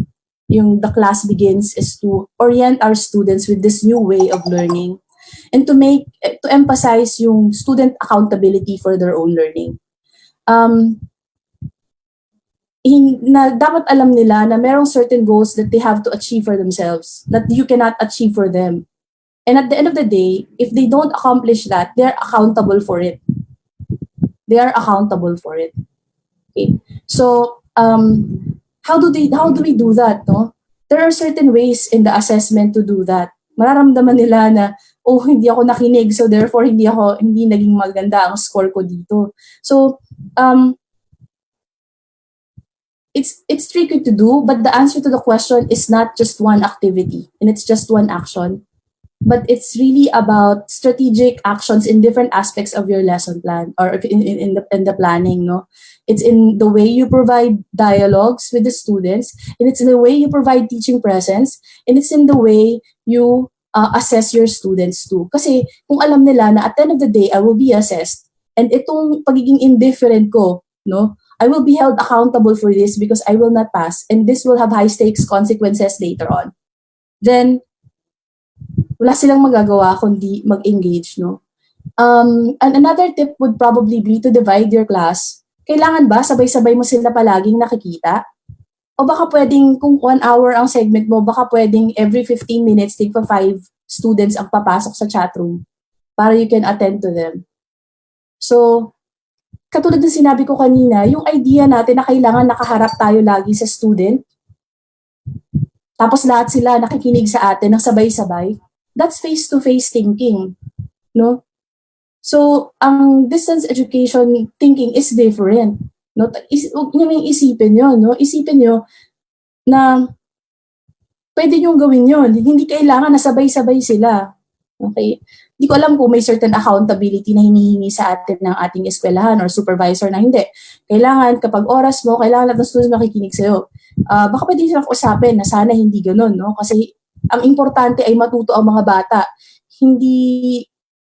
class begins is to orient our students with this new way of learning and to emphasize yung student accountability for their own learning. Na dapat alam nila na merong certain goals that they have to achieve for themselves, that you cannot achieve for them. And at the end of the day, if they don't accomplish that, they're accountable for it. They are accountable for it. Okay. So, how do we do that, no? There are certain ways in the assessment to do that. Mararamdaman nila na, oh, hindi ako nakinig, so therefore hindi naging maganda ang score ko dito. So, it's tricky to do, but the answer to the question is not just one activity and it's just one action, but it's really about strategic actions in different aspects of your lesson plan or in the planning, no? It's in the way you provide dialogues with the students, and it's in the way you provide teaching presence, and it's in the way you assess your students too. Kasi kung alam nila na at the end of the day, I will be assessed, and itong pagiging indifferent ko, no, I will be held accountable for this because I will not pass, and this will have high stakes consequences later on. Then, wala silang magagawa kundi mag-engage, no? And another tip would probably be to divide your class. Kailangan ba sabay-sabay mo sila palaging nakikita? O baka pwedeng, kung 1 hour ang segment mo, baka pwedeng every 15 minutes, take pa 5 students ang papasok sa chatroom para you can attend to them. So, katulad ng sinabi ko kanina, yung idea natin na kailangan nakaharap tayo lagi sa student, tapos lahat sila nakikinig sa atin ng sabay-sabay, that's face-to-face thinking, no? So, ang distance education thinking is different, no? Huwag niyo may isipin yun, no? Isipin niyo na pwede niyong gawin yun. Hindi kailangan na sabay-sabay sila. Okay? Hindi ko alam kung may certain accountability na hinihingi sa atin ng ating eskwelahan or supervisor na hindi. Kailangan, kapag oras mo, kailangan lahat ng students makikinig sa'yo. Baka pwede silang usapin na sana hindi ganun, no? Kasi ang importante ay matuto ang mga bata. Hindi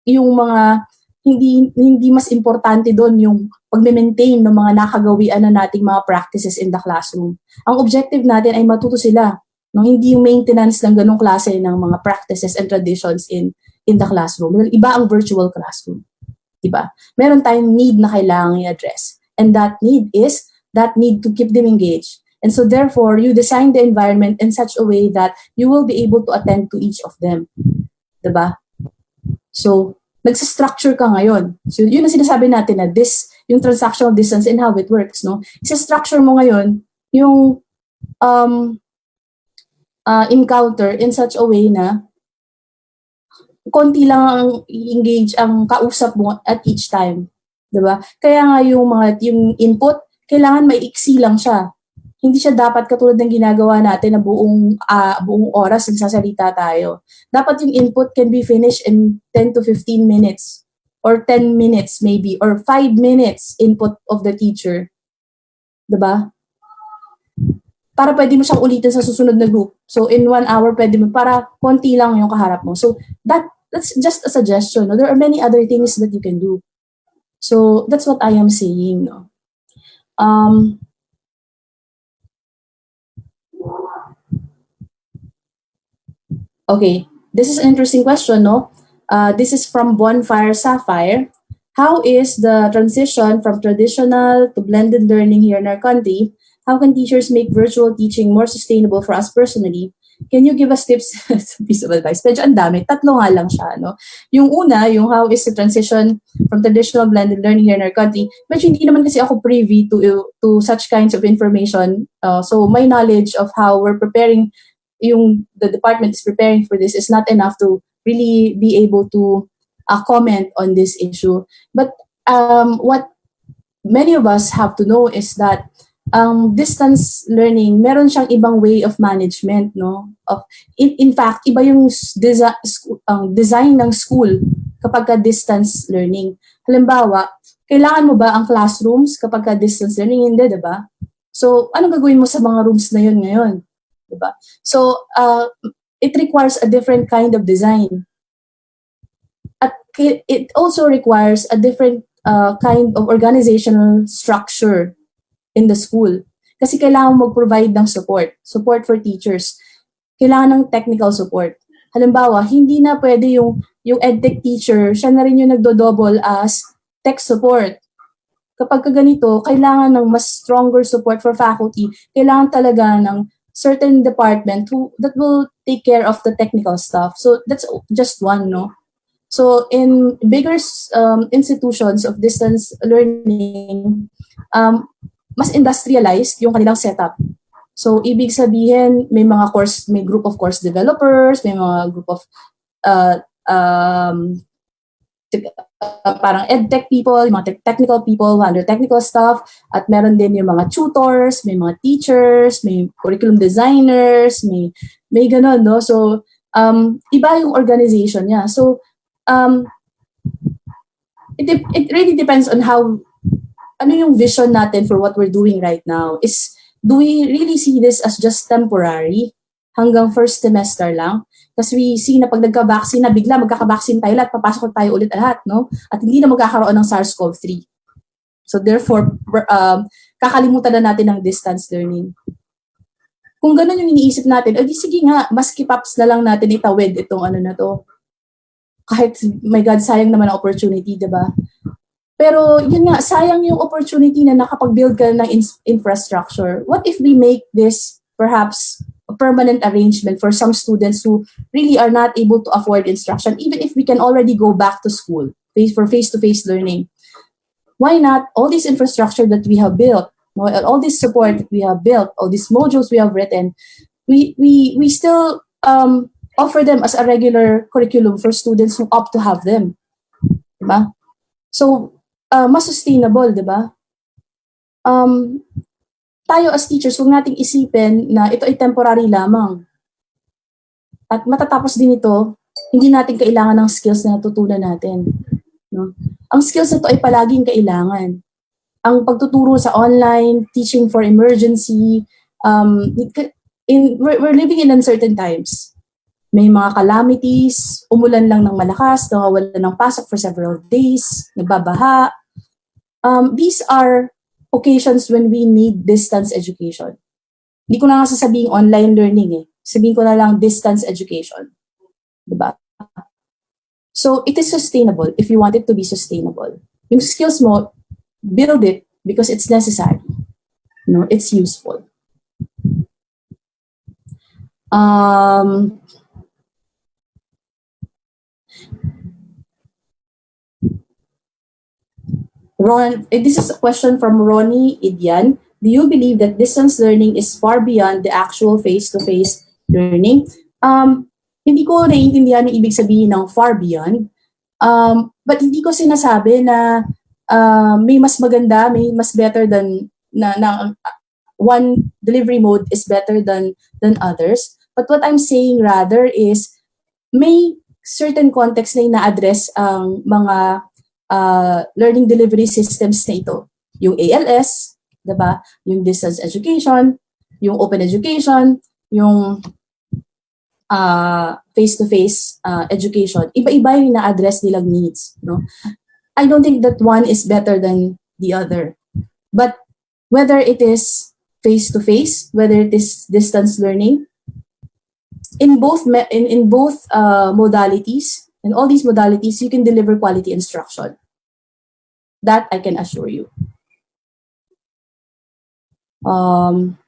yung mga, hindi mas importante doon yung pag-maintain ng mga nakagawian na nating mga practices in the classroom. Ang objective natin ay matuto sila. No, hindi yung maintenance ng ganong klase ng mga practices and traditions in the classroom. Iba ang virtual classroom. Diba? Meron tayong need na kailangan i-address. And that need is that need to keep them engaged. And so therefore, you design the environment in such a way that you will be able to attend to each of them. Diba? So, nagsa-structure ka ngayon. So, yun ang sinasabi natin na yung transactional distance and how it works. No? Isa-structure mo ngayon yung encounter in such a way na konti lang ang i-engage ang kausap mo at each time. Diba? Kaya nga yung input, kailangan maiksi lang siya. Hindi siya dapat katulad ng ginagawa natin na buong oras nagsasalita tayo. Dapat yung input can be finished in 10 to 15 minutes or 10 minutes maybe or 5 minutes input of the teacher. Diba? Para pwede mo siyang ulitin sa susunod na group. So, in 1 hour, pwede mo, para konti lang yung kaharap mo. So, that's just a suggestion. No? There are many other things that you can do. So, that's what I am saying. No? Okay, this is an interesting question, no? This is from Bonfire Sapphire. How is the transition from traditional to blended learning here in our country? How can teachers make virtual teaching more sustainable for us personally? Can you give us tips? Piece of advice. Medyo ang dami. Tatlo nga lang siya. No? Yung una, yung how is the transition from traditional blended learning here in our country. Medyo hindi naman kasi ako privy to such kinds of information. So my knowledge of how we're preparing, the department is preparing for this is not enough to really be able to comment on this issue. But what many of us have to know is that distance learning, meron siyang ibang way of management, no? In fact, iba yung design ng school kapag ka distance learning. Halimbawa, kailangan mo ba ang classrooms kapag ka distance learning? Hindi, di ba? So, anong gagawin mo sa mga rooms na yun ngayon? Di ba? So, it requires a different kind of design. At it also requires a different kind of organizational structure in the school. Kasi kailangan mag-provide ng support for teachers. Kailangan ng technical support. Halimbawa, hindi na pwede yung edtech teacher, siya na rin yung nagdo-double as tech support. Kapag ganito, kailangan ng mas stronger support for faculty. Kailangan talaga ng certain department that will take care of the technical stuff. So that's just one, no? So in bigger institutions of distance learning, mas industrialized yung kanilang setup. So, ibig sabihin, may group of course developers, may mga group of parang edtech people, yung mga technical people who handle technical stuff, at meron din yung mga tutors, may mga teachers, may curriculum designers, may ganun, no? So, iba yung organization niya. So, it really depends on how ano yung vision natin for what we're doing right now. Do we really see this as just temporary hanggang first semester lang? Kasi we see na pag nagka-vaccine na, bigla magkaka-vaccine tayo lahat, papasok tayo ulit lahat, no? At hindi na magkakaroon ng SARS-CoV-3. So therefore, kakalimutan na natin ng distance learning. Kung ganun yung iniisip natin, sige nga, mas kipaps na lang natin itawid itong ano na to. Kahit, my God, sayang naman ang opportunity, diba? Pero yun nga, sayang yung opportunity na nakapag-build ka ng infrastructure. What if we make this perhaps a permanent arrangement for some students who really are not able to afford instruction, even if we can already go back to school for face-to-face learning? Why not all this infrastructure that we have built, all this support that we have built, all these modules we have written, we still offer them as a regular curriculum for students who opt to have them. Diba? So, mas sustainable, di ba? Tayo as teachers, huwag nating isipin na ito ay temporary lamang. At matatapos din ito, hindi natin kailangan ng skills na natutunan natin. No? Ang skills na ito ay palaging kailangan. Ang pagtuturo sa online, teaching for emergency, we're living in uncertain times. May mga calamities, umulan lang ng malakas, nawawalan ng pasok for several days, nagbabaha. These are occasions when we need distance education. Hindi ko na nga sasabihin online learning eh. Sabihin ko na lang distance education. Diba? So, it is sustainable if you want it to be sustainable. Yung skills mo, build it because it's necessary. It's useful. This is a question from Ronnie Idyan. Do you believe that distance learning is far beyond the actual face-to-face learning? Hindi ko naiintindihan yung ibig sabihin ng far beyond. But hindi ko sinasabi na may mas maganda, may mas better than one delivery mode is better than others. But what I'm saying rather is may certain context na ina-address ang mga learning delivery systems na ito. Yung ALS, diba? Yung distance education, yung open education, yung face-to-face education. Iba-iba yung na-address nilang needs. No? I don't think that one is better than the other. But whether it is face-to-face, whether it is distance learning, in both modalities, in all these modalities, you can deliver quality instruction. That I can assure you. Um,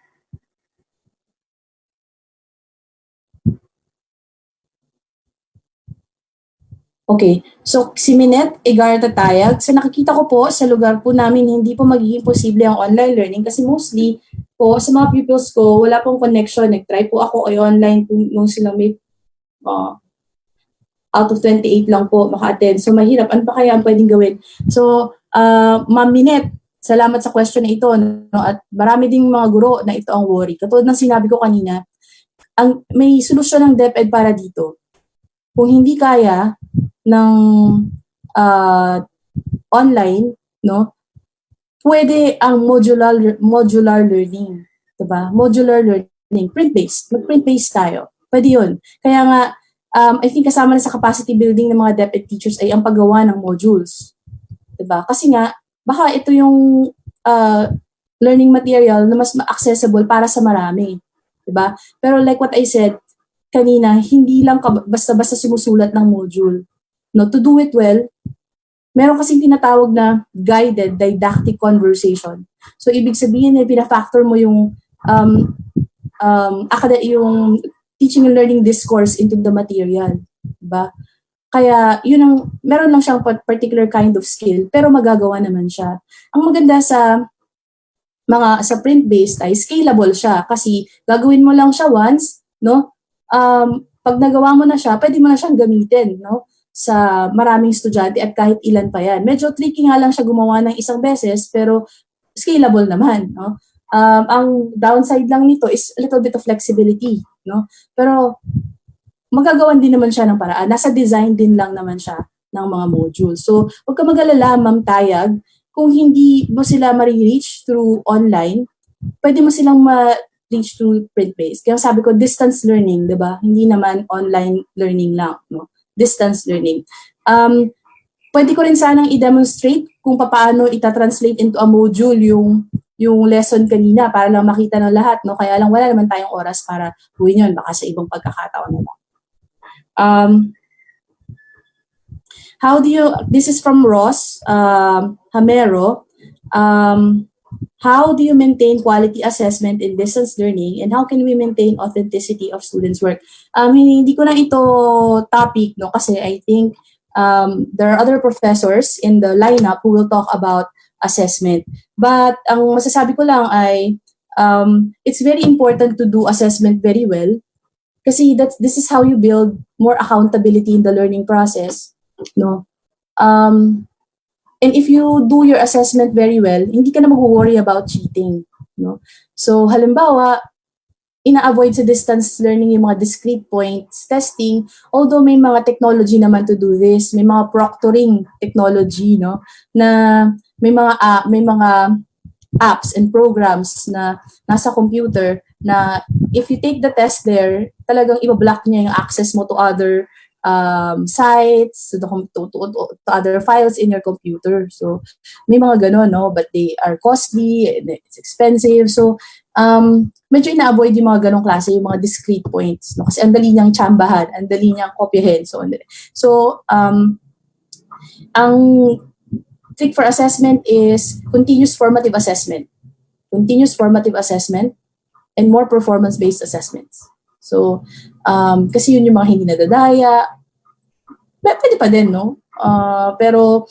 Okay. So, si Minette Egarta Tayag, sa nakikita ko po, sa lugar po namin, hindi po magiging posible ang online learning kasi mostly po, sa mga pupils ko, wala pong connection. Nag-try po ako ay online nung sila may uh, out of 28 lang po maka-attend. So, mahirap. Ano pa kaya ang pwedeng gawin? So, Ma'am Minette, salamat sa question na ito. No? At marami ding mga guro na ito ang worry. Katulad ng sinabi ko kanina, may solusyon ng DepEd para dito. Kung hindi kaya ng online, no? Pwede ang modular learning, 'di ba? Modular learning, print-based. Mag-print-based tayo. Pwede 'yun. Kaya nga I think kasama na sa capacity building ng mga DepEd teachers ay ang paggawa ng modules. 'Di ba? Kasi nga baka ito yung learning material na mas accessible para sa marami, 'di ba? Pero like what I said kanina, hindi lang basta-basta sumusulat ng module. No, to do it well, meron kasing tinatawag na guided didactic conversation. So, ibig sabihin na pina-factor mo yung yung teaching and learning discourse into the material. Diba? Kaya, meron lang siyang particular kind of skill, pero magagawa naman siya. Ang maganda sa print-based ay scalable siya kasi gagawin mo lang siya once, no? Pag nagawa mo na siya, pwede mo na siyang gamitin, no? Sa maraming estudyante at kahit ilan pa yan. Medyo tricky nga lang siya gumawa ng isang beses, pero scalable naman, no? Ang downside lang nito is a little bit of flexibility, no? Pero magagawan din naman siya ng paraan. Nasa design din lang naman siya ng mga modules. So, huwag ka mag-alala, Ma'am Tayag, kung hindi mo sila ma-reach through online, pwede mo silang ma-reach through print-based. Kaya sabi ko, distance learning, di ba? Hindi naman online learning lang, no? Distance learning. Pwede ko rin sanang i-demonstrate kung paano itatranslate into a module yung lesson kanina para lang makita ng lahat, no? Kaya lang wala naman tayong oras para gawin yun, baka sa ibang pagkakataon na lang. This is from Ross Hamero. How do you maintain quality assessment in distance learning, and how can we maintain authenticity of students' work? Hindi ko na ito topic, no, kasi I think there are other professors in the lineup who will talk about assessment. But ang masasabi ko lang ay it's very important to do assessment very well kasi this is how you build more accountability in the learning process, no? And if you do your assessment very well, hindi ka na mag-worry about cheating, no? So, halimbawa, ina-avoid sa distance learning yung mga discrete points testing, although may mga technology naman to do this, may mga proctoring technology, no, na may mga apps and programs na nasa computer na if you take the test there, talagang i-block niya yung access mo to other sites, to other files in your computer. So, may mga ganon, no? But they are costly, and it's expensive. So, medyo ina-avoid yung mga ganong klase, yung mga discrete points, no? Kasi ang dali niyang tsambahan, ang dali niyang kopyahin. So, ang trick for assessment is continuous formative assessment. Continuous formative assessment and more performance-based assessments. So, kasi yun yung mga hindi nadadaya. Pwede pa din, no? Pero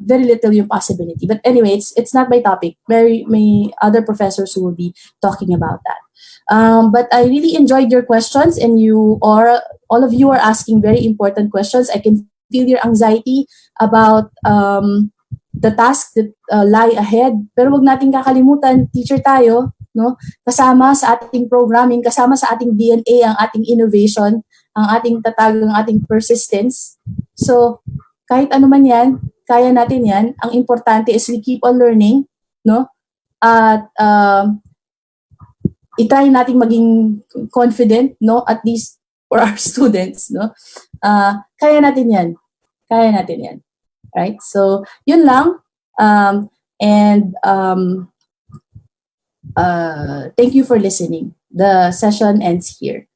very little yung possibility. But anyway, it's not my topic. May other professors who will be talking about that. But I really enjoyed your questions, and all of you are asking very important questions. I can feel your anxiety about the task that lie ahead. Pero wag nating kakalimutan, teacher tayo, no? Kasama sa ating programming, kasama sa ating DNA ang ating innovation, ang ating tatag, ang ating persistence. So, kahit ano man yan, kaya natin yan. Ang importante is we keep on learning, no? At i-try nating maging confident, no? At least for our students, no? Kaya natin yan. Kaya natin yan. Right? So, yun lang. Thank you for listening. The session ends here.